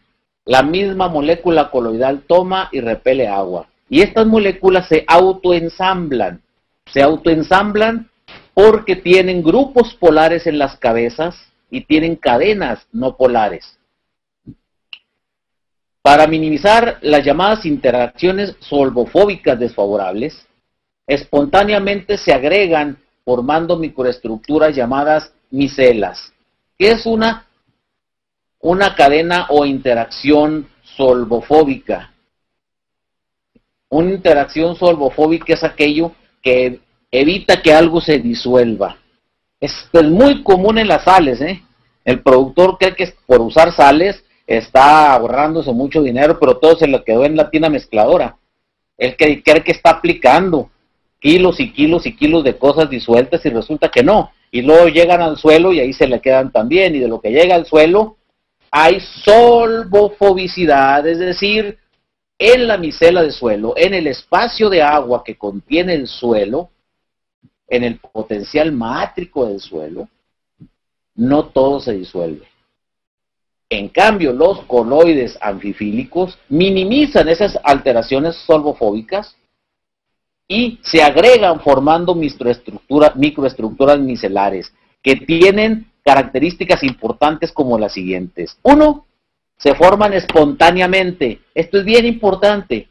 La misma molécula coloidal toma y repele agua. Y estas moléculas se autoensamblan. Se autoensamblan porque tienen grupos polares en las cabezas y tienen cadenas no polares. Para minimizar las llamadas interacciones solvofóbicas desfavorables, espontáneamente se agregan formando microestructuras llamadas micelas, que es una cadena o interacción solvofóbica. Una interacción solvofóbica es aquello que evita que algo se disuelva. Es muy común en las sales, ¿eh? El productor cree que por usar sales está ahorrándose mucho dinero, pero todo se lo quedó en la tina mezcladora. Él cree que está aplicando kilos y kilos y kilos de cosas disueltas y resulta que no. Y luego llegan al suelo y ahí se le quedan también. Y de lo que llega al suelo hay solvofobicidad, es decir, en la micela de suelo, en el espacio de agua que contiene el suelo, en el potencial mátrico del suelo, no todo se disuelve. En cambio, los coloides anfifílicos minimizan esas alteraciones solvofóbicas y se agregan formando microestructuras micelares que tienen características importantes como las siguientes. Uno, se forman espontáneamente. Esto es bien importante.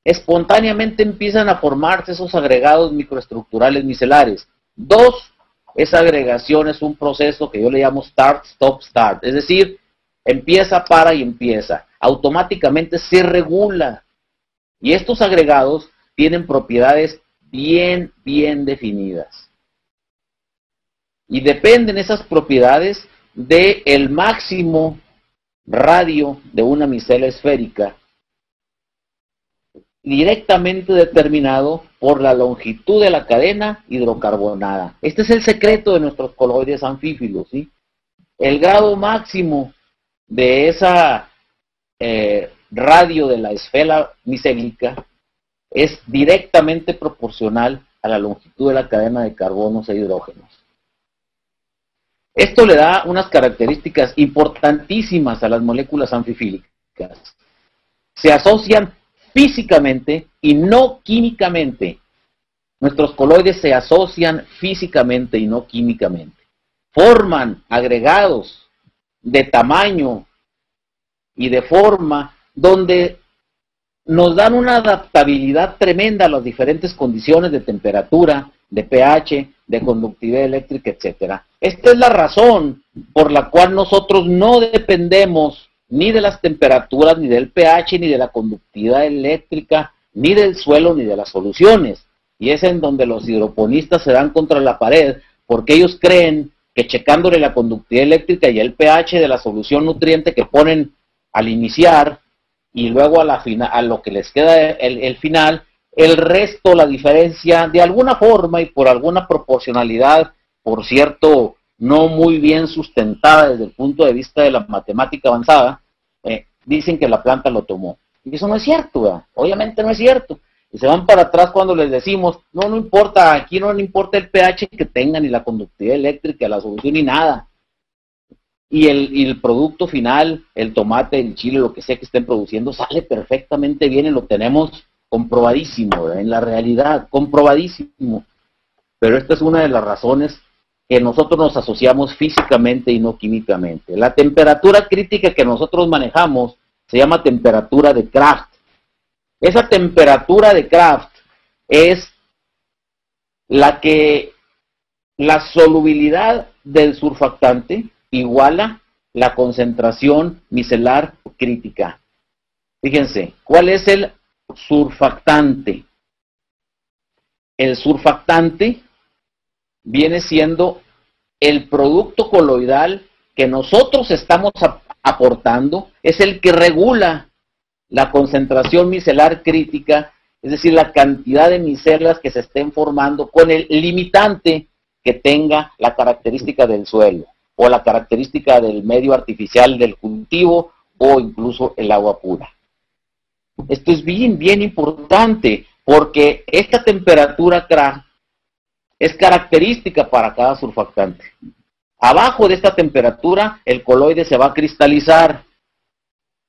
Espontáneamente empiezan a formarse esos agregados microestructurales micelares. Dos, esa agregación es un proceso que yo le llamo start, stop, start. Es decir, empieza, para y empieza. Automáticamente se regula. Y estos agregados tienen propiedades bien definidas. Y dependen esas propiedades del máximo radio de una micela esférica, directamente determinado por la longitud de la cadena hidrocarbonada. Este es el secreto de nuestros coloides anfífilos, ¿sí? El grado máximo de esa radio de la esfera micélica es directamente proporcional a la longitud de la cadena de carbonos e hidrógenos. Esto le da unas características importantísimas a las moléculas anfifílicas. Se asocian físicamente y no químicamente. Nuestros coloides se asocian físicamente y no químicamente. Forman agregados de tamaño y de forma donde nos dan una adaptabilidad tremenda a las diferentes condiciones de temperatura, de pH, de conductividad eléctrica, etcétera. Esta es la razón por la cual nosotros no dependemos ni de las temperaturas, ni del pH, ni de la conductividad eléctrica, ni del suelo, ni de las soluciones. Y es en donde los hidroponistas se dan contra la pared, porque ellos creen que checándole la conductividad eléctrica y el pH de la solución nutriente que ponen al iniciar, y luego a lo que les queda el final, el resto, la diferencia, de alguna forma y por alguna proporcionalidad, por cierto, no muy bien sustentada desde el punto de vista de la matemática avanzada, dicen que la planta lo tomó. Y eso no es cierto, ¿verdad? Obviamente no es cierto. Y se van para atrás cuando les decimos, no importa, aquí no importa el pH que tengan, ni la conductividad eléctrica, la solución, ni nada. Y el producto final, el tomate, el chile, lo que sea que estén produciendo, sale perfectamente bien y lo tenemos comprobadísimo, ¿verdad? En la realidad, comprobadísimo. Pero esta es una de las razones que nosotros nos asociamos físicamente y no químicamente. La temperatura crítica que nosotros manejamos se llama temperatura de Kraft. Esa temperatura de Kraft es la que la solubilidad del surfactante iguala la concentración micelar crítica. Fíjense, ¿cuál es el surfactante? El surfactante viene siendo el producto coloidal que nosotros estamos aportando, es el que regula la concentración micelar crítica, es decir, la cantidad de micelas que se estén formando con el limitante que tenga la característica del suelo o la característica del medio artificial del cultivo o incluso el agua pura. Esto es bien importante porque esta temperatura Kraft es característica para cada surfactante. Abajo de esta temperatura el coloide se va a cristalizar.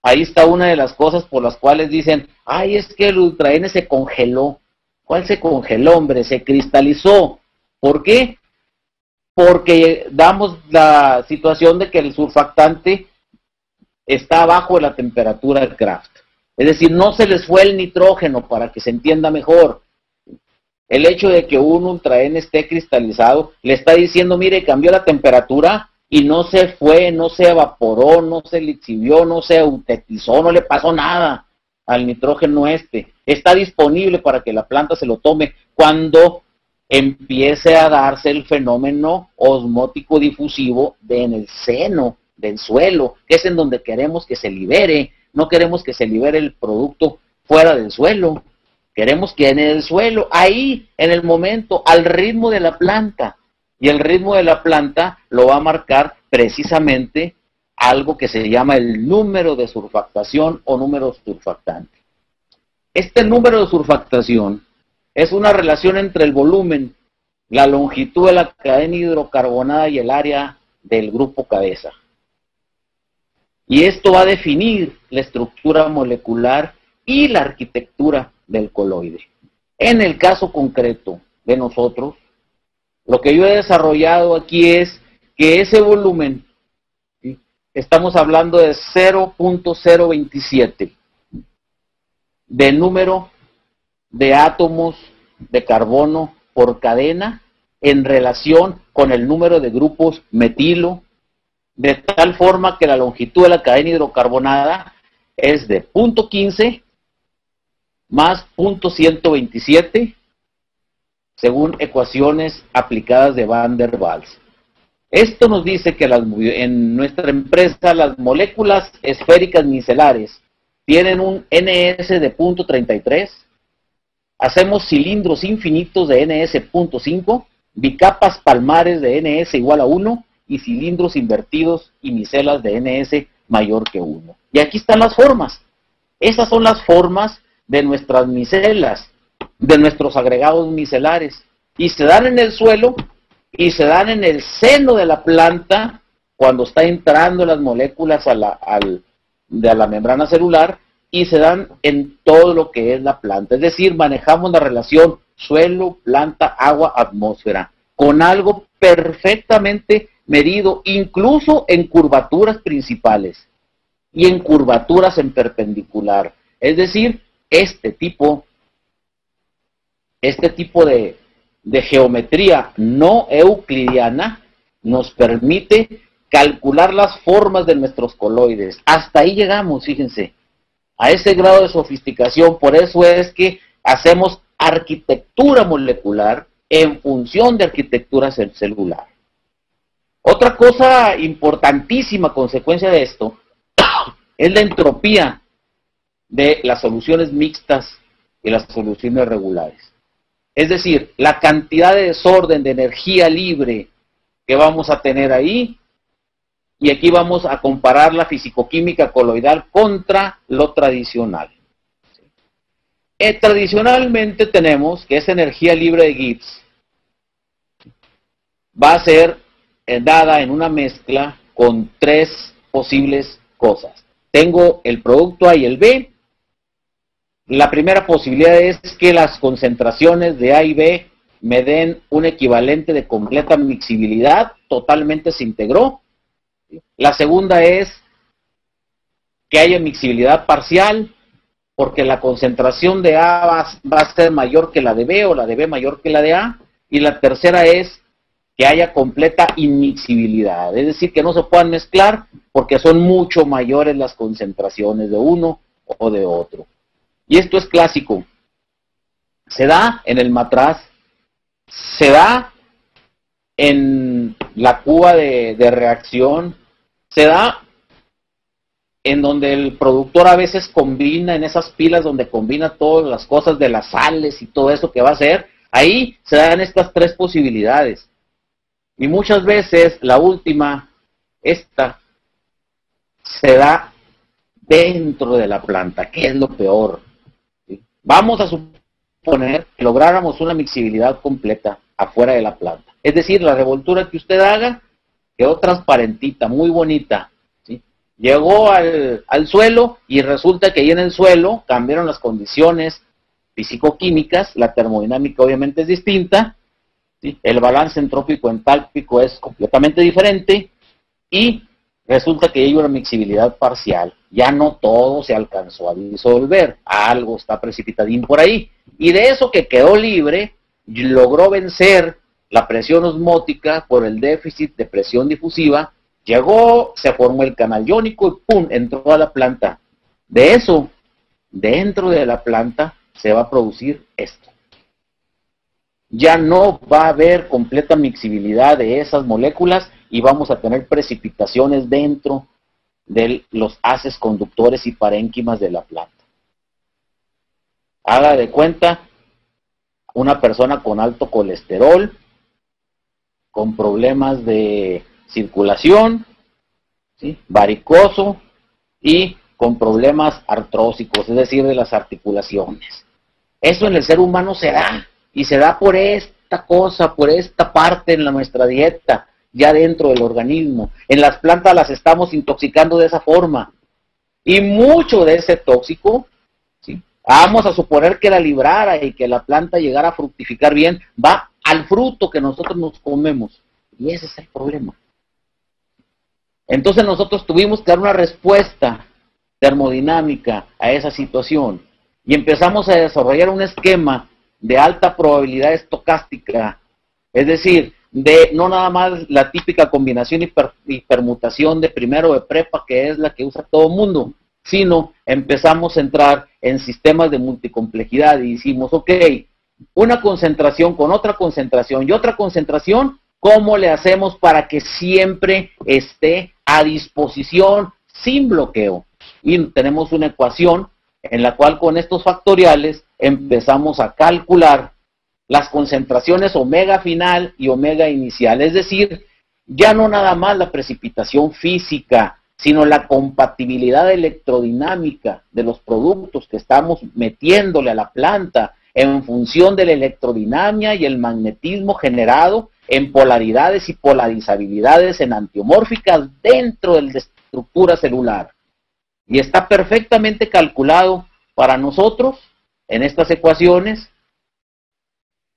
Ahí está una de las cosas por las cuales dicen, ay, es que el Ultra N se congeló. ¿Cuál se congeló, hombre? Se cristalizó. ¿Por qué? Porque damos la situación de que el surfactante está abajo de la temperatura del Kraft. Es decir, no se les fue el nitrógeno, para que se entienda mejor. El hecho de que un Ultra N esté cristalizado le está diciendo, mire, cambió la temperatura y no se fue, no se evaporó, no se lixivió, no se eutetizó, no le pasó nada al nitrógeno este. Está disponible para que la planta se lo tome cuando empiece a darse el fenómeno osmótico difusivo en el seno del suelo, que es en donde queremos que se libere. No queremos que se libere el producto fuera del suelo. Queremos que en el suelo, ahí, en el momento, al ritmo de la planta. Y el ritmo de la planta lo va a marcar precisamente algo que se llama el número de surfactación o número surfactante. Este número de surfactación es una relación entre el volumen, la longitud de la cadena hidrocarbonada y el área del grupo cabeza. Y esto va a definir la estructura molecular y la arquitectura del coloide. En el caso concreto de nosotros, lo que yo he desarrollado aquí es que ese volumen, ¿sí?, estamos hablando de 0.027 de número de átomos de carbono por cadena en relación con el número de grupos metilo, de tal forma que la longitud de la cadena hidrocarbonada es de 0.15 más 0.127 según ecuaciones aplicadas de Van der Waals. Esto nos dice que en nuestra empresa las moléculas esféricas micelares tienen un NS de 0.33, hacemos cilindros infinitos de NS 0.5, bicapas palmares de NS igual a 1 y cilindros invertidos y micelas de NS mayor que 1. Y aquí están las formas. Esas son las formas de nuestras micelas, de nuestros agregados micelares. Y se dan en el suelo y se dan en el seno de la planta cuando está entrando las moléculas de la membrana celular, y se dan en todo lo que es la planta. Es decir, manejamos la relación suelo, planta, agua, atmósfera, con algo perfectamente medido, incluso en curvaturas principales. y en curvaturas en perpendicular. Es decir, este tipo de geometría no euclidiana nos permite calcular las formas de nuestros coloides. Hasta ahí llegamos, fíjense, a ese grado de sofisticación. Por eso es que hacemos arquitectura molecular en función de arquitectura celular. Otra cosa importantísima consecuencia de esto es la entropía de las soluciones mixtas y las soluciones regulares. Es decir, la cantidad de desorden de energía libre que vamos a tener ahí, y aquí vamos a comparar la fisicoquímica coloidal contra lo tradicional. Tradicionalmente tenemos que esa energía libre de Gibbs va a ser dada en una mezcla con tres posibles cosas. Tengo el producto A y el B. La primera posibilidad es que las concentraciones de A y B me den un equivalente de completa miscibilidad, totalmente se integró. La segunda es que haya miscibilidad parcial, porque la concentración de A va a ser mayor que la de B, o la de B mayor que la de A. Y la tercera es que haya completa inmiscibilidad, es decir, que no se puedan mezclar porque son mucho mayores las concentraciones de uno o de otro. Y esto es clásico. Se da en el matraz, se da en la cuba de reacción, se da en donde el productor a veces combina, en esas pilas donde combina todas las cosas de las sales y todo eso que va a hacer. Ahí se dan estas tres posibilidades. Y muchas veces la última, esta, se da dentro de la planta, que es lo peor. ¿Sí? Vamos a suponer que lográramos una miscibilidad completa afuera de la planta. Es decir, la revoltura que usted haga quedó transparentita, muy bonita. ¿Sí? Llegó al suelo y resulta que ahí en el suelo cambiaron las condiciones físico-químicas, la termodinámica obviamente es distinta, ¿sí? El balance entrópico entálpico es completamente diferente y resulta que hay una miscibilidad parcial. Ya no todo se alcanzó a disolver, algo está precipitadín por ahí. Y de eso que quedó libre, logró vencer la presión osmótica por el déficit de presión difusiva, llegó, se formó el canal iónico y ¡pum!, entró a la planta. De eso, dentro de la planta, se va a producir esto. Ya no va a haber completa miscibilidad de esas moléculas y vamos a tener precipitaciones dentro de los haces conductores y parénquimas de la planta. Haga de cuenta una persona con alto colesterol, con problemas de circulación, ¿sí?, varicoso y con problemas artrósicos, es decir, de las articulaciones. Eso en el ser humano se da, y se da por esta cosa, por esta parte en nuestra dieta, ya dentro del organismo. En las plantas las estamos intoxicando de esa forma. Y mucho de ese tóxico, ¿sí?, vamos a suponer que la librara y que la planta llegara a fructificar bien, va al fruto que nosotros nos comemos. Y ese es el problema. Entonces nosotros tuvimos que dar una respuesta termodinámica a esa situación. Y empezamos a desarrollar un esquema de alta probabilidad estocástica. Es decir, de no nada más la típica combinación y permutación de primero de prepa, que es la que usa todo el mundo, sino empezamos a entrar en sistemas de multicomplejidad y decimos, ok, una concentración con otra concentración y otra concentración, ¿cómo le hacemos para que siempre esté a disposición sin bloqueo? Y tenemos una ecuación en la cual con estos factoriales empezamos a calcular las concentraciones omega final y omega inicial, es decir, ya no nada más la precipitación física, sino la compatibilidad electrodinámica de los productos que estamos metiéndole a la planta en función de la electrodinamia y el magnetismo generado en polaridades y polarizabilidades enantiomórficas dentro de la estructura celular. Y está perfectamente calculado para nosotros en estas ecuaciones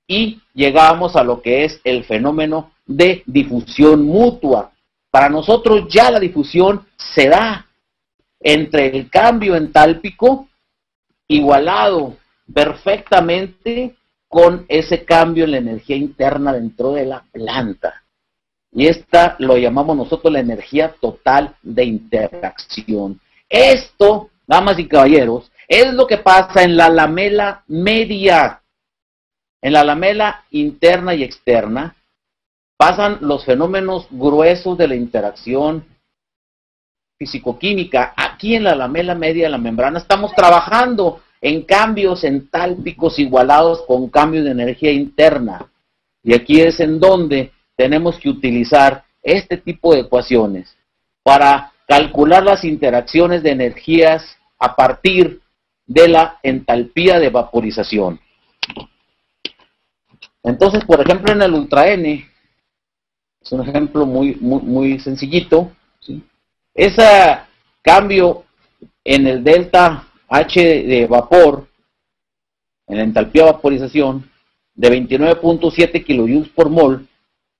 y llegamos a lo que es el fenómeno de difusión mutua. Para nosotros ya la difusión se da. entre el cambio entálpico igualado perfectamente con ese cambio en la energía interna dentro de la planta. Y esta lo llamamos nosotros la energía total de interacción. Esto, damas y caballeros, es lo que pasa en la lamela media. En la lamela interna y externa pasan los fenómenos gruesos de la interacción físico-química. Aquí en la lamela media de la membrana estamos trabajando en cambios entálpicos igualados con cambios de energía interna. Y aquí es en donde tenemos que utilizar este tipo de ecuaciones para calcular las interacciones de energías a partir de la entalpía de vaporización. Entonces, por ejemplo, en el Ultra N, es un ejemplo muy sencillito, ¿sí? Ese cambio en el delta H de vapor, en la entalpía de vaporización, de 29.7 kilojoules por mol,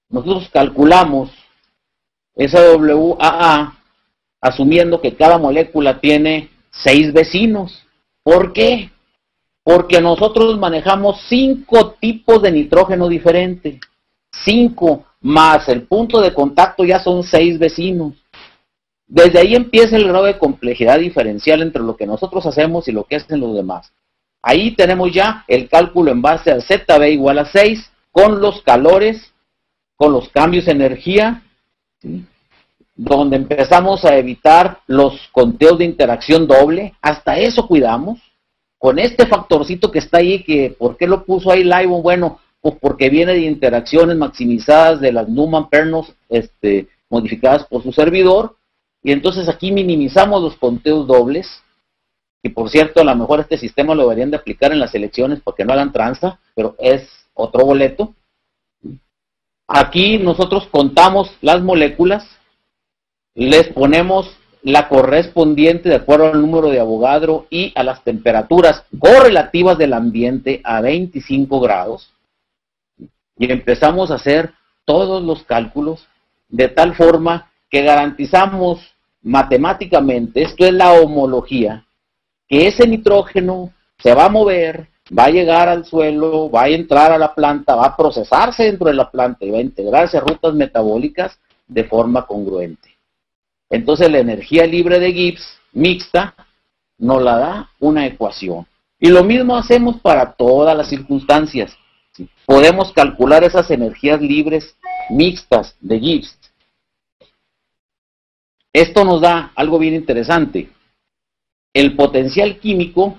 nosotros calculamos esa WAA asumiendo que cada molécula tiene 6 vecinos. ¿Por qué? Porque nosotros manejamos 5 tipos de nitrógeno diferentes. 5 más el punto de contacto ya son 6 vecinos. Desde ahí empieza el grado de complejidad diferencial entre lo que nosotros hacemos y lo que hacen los demás. Ahí tenemos ya el cálculo en base al ZB igual a 6, con los calores, con los cambios de energía, ¿sí? Donde empezamos a evitar los conteos de interacción doble. Hasta eso cuidamos. Con este factorcito que está ahí, que ¿por qué lo puso ahí Livon? Bueno, pues porque viene de interacciones maximizadas de las Newman-Pernos modificadas por su servidor. Y entonces aquí minimizamos los conteos dobles. Y por cierto, a lo mejor este sistema lo deberían de aplicar en las elecciones para que no hagan tranza, pero es otro boleto. Aquí nosotros contamos las moléculas, les ponemos la correspondiente de acuerdo al número de Avogadro y a las temperaturas correlativas del ambiente a 25 grados. Y empezamos a hacer todos los cálculos de tal forma que garantizamos matemáticamente, esto es la homología, que ese nitrógeno se va a mover, va a llegar al suelo, va a entrar a la planta, va a procesarse dentro de la planta y va a integrarse a rutas metabólicas de forma congruente. Entonces la energía libre de Gibbs mixta nos la da una ecuación. Y lo mismo hacemos para todas las circunstancias. ¿Sí? Podemos calcular esas energías libres mixtas de Gibbs. Esto nos da algo bien interesante. El potencial químico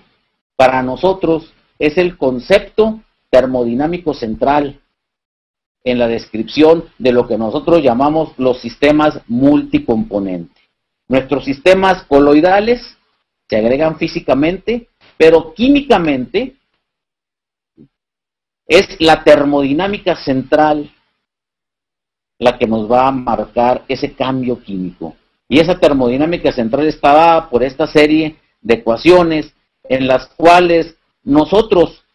para nosotros es el concepto termodinámico central en la descripción de lo que nosotros llamamos los sistemas multicomponentes. Nuestros sistemas coloidales se agregan físicamente, pero químicamente es la termodinámica central la que nos va a marcar ese cambio químico. Y esa termodinámica central está dada por esta serie de ecuaciones en las cuales nosotros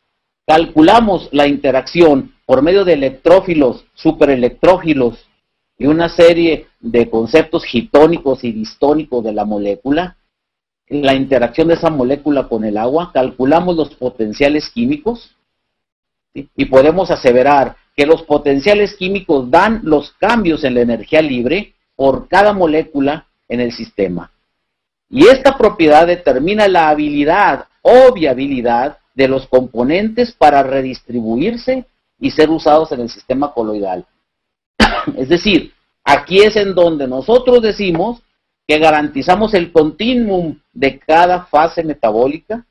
calculamos la interacción por medio de electrófilos, superelectrófilos y una serie de conceptos gitónicos y distónicos de la molécula, la interacción de esa molécula con el agua, calculamos los potenciales químicos, ¿sí? Y podemos aseverar que los potenciales químicos dan los cambios en la energía libre por cada molécula en el sistema. Y esta propiedad determina la habilidad o viabilidad de los componentes para redistribuirse y ser usados en el sistema coloidal. Es decir, aquí es en donde nosotros decimos que garantizamos el continuum de cada fase metabólica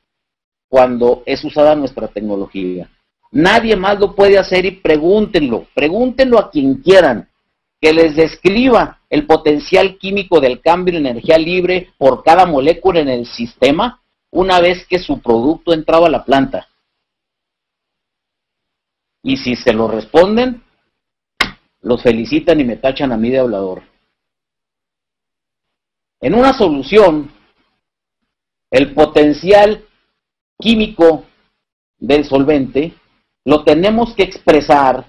cuando es usada nuestra tecnología. Nadie más lo puede hacer y pregúntenlo a quien quieran, que les describa el potencial químico del cambio de energía libre por cada molécula en el sistema una vez que su producto entraba a la planta. Y si se lo responden, los felicitan y me tachan a mí de hablador. En una solución, el potencial químico del solvente lo tenemos que expresar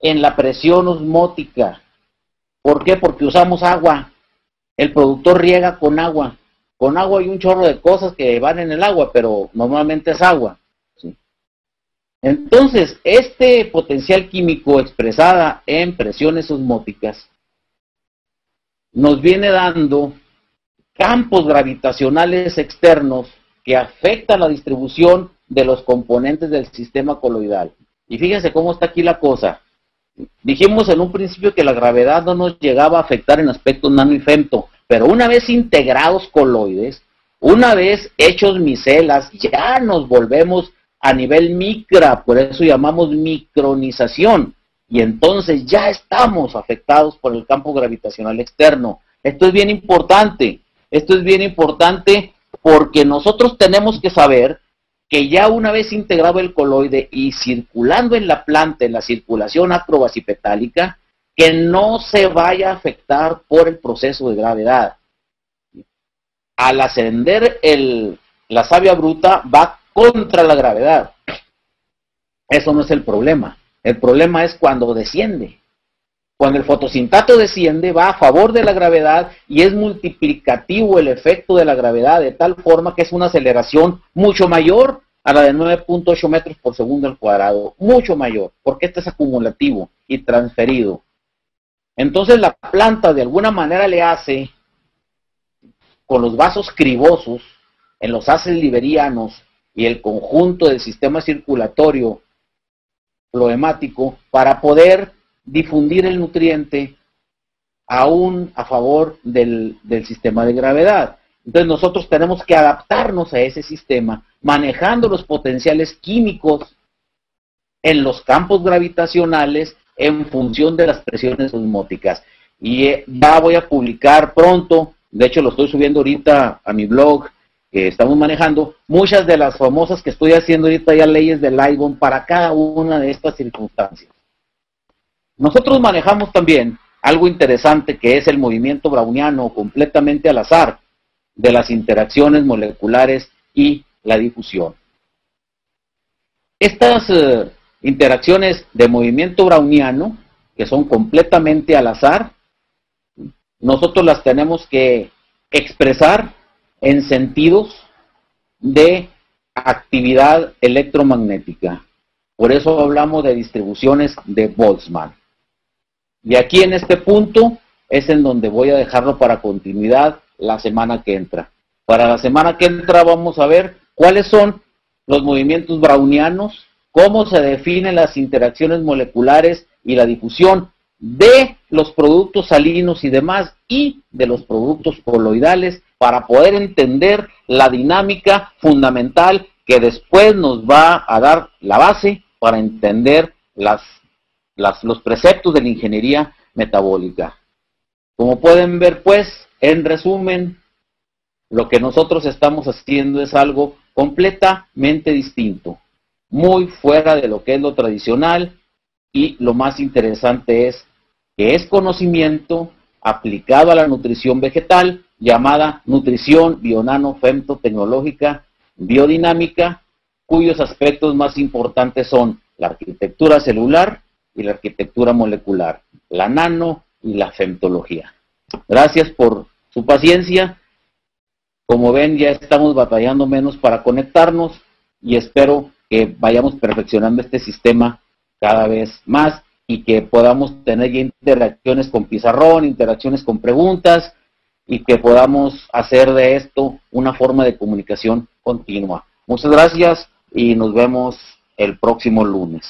en la presión osmótica. ¿Por qué? Porque usamos agua. El productor riega con agua. Con agua hay un chorro de cosas que van en el agua, pero normalmente es agua. ¿Sí? Entonces, este potencial químico expresada en presiones osmóticas nos viene dando campos gravitacionales externos que afectan la distribución de los componentes del sistema coloidal. Y fíjense cómo está aquí la cosa. Dijimos en un principio que la gravedad no nos llegaba a afectar en aspectos nano y femto, pero una vez integrados coloides, una vez hechos micelas, ya nos volvemos a nivel micra, por eso llamamos micronización, y entonces ya estamos afectados por el campo gravitacional externo. Esto es bien importante porque nosotros tenemos que saber que ya una vez integrado el coloide y circulando en la planta, en la circulación acrobasipetálica, que no se vaya a afectar por el proceso de gravedad. Al ascender la savia bruta va contra la gravedad. Eso no es el problema. El problema es cuando desciende. Cuando el fotosintato desciende, va a favor de la gravedad y es multiplicativo el efecto de la gravedad, de tal forma que es una aceleración mucho mayor a la de 9.8 metros por segundo al cuadrado. Mucho mayor, porque este es acumulativo y transferido. Entonces la planta de alguna manera le hace, con los vasos cribosos, en los haces liberianos y el conjunto del sistema circulatorio floemático, para poder difundir el nutriente aún a favor del sistema de gravedad. Entonces nosotros tenemos que adaptarnos a ese sistema, manejando los potenciales químicos en los campos gravitacionales en función de las presiones osmóticas. Y ya voy a publicar pronto, de hecho lo estoy subiendo ahorita a mi blog, que estamos manejando, muchas de las famosas que estoy haciendo ahorita ya leyes de Lightbone para cada una de estas circunstancias. Nosotros manejamos también algo interesante que es el movimiento browniano completamente al azar de las interacciones moleculares y la difusión. Estas interacciones de movimiento browniano, que son completamente al azar, nosotros las tenemos que expresar en sentidos de actividad electromagnética. Por eso hablamos de distribuciones de Boltzmann. Y aquí en este punto es en donde voy a dejarlo para continuidad la semana que entra. Para la semana que entra vamos a ver cuáles son los movimientos brownianos, cómo se definen las interacciones moleculares y la difusión de los productos salinos y demás, y de los productos coloidales, para poder entender la dinámica fundamental que después nos va a dar la base para entender los preceptos de la ingeniería metabólica. Como pueden ver, pues, en resumen, lo que nosotros estamos haciendo es algo completamente distinto, muy fuera de lo que es lo tradicional, y lo más interesante es que es conocimiento aplicado a la nutrición vegetal, llamada nutrición bionano-femtotecnológica biodinámica, cuyos aspectos más importantes son la arquitectura celular y la arquitectura molecular, la nano y la femtología. Gracias por su paciencia. Como ven, ya estamos batallando menos para conectarnos y espero que vayamos perfeccionando este sistema cada vez más y que podamos tener ya interacciones con pizarrón, interacciones con preguntas, y que podamos hacer de esto una forma de comunicación continua. Muchas gracias y nos vemos el próximo lunes.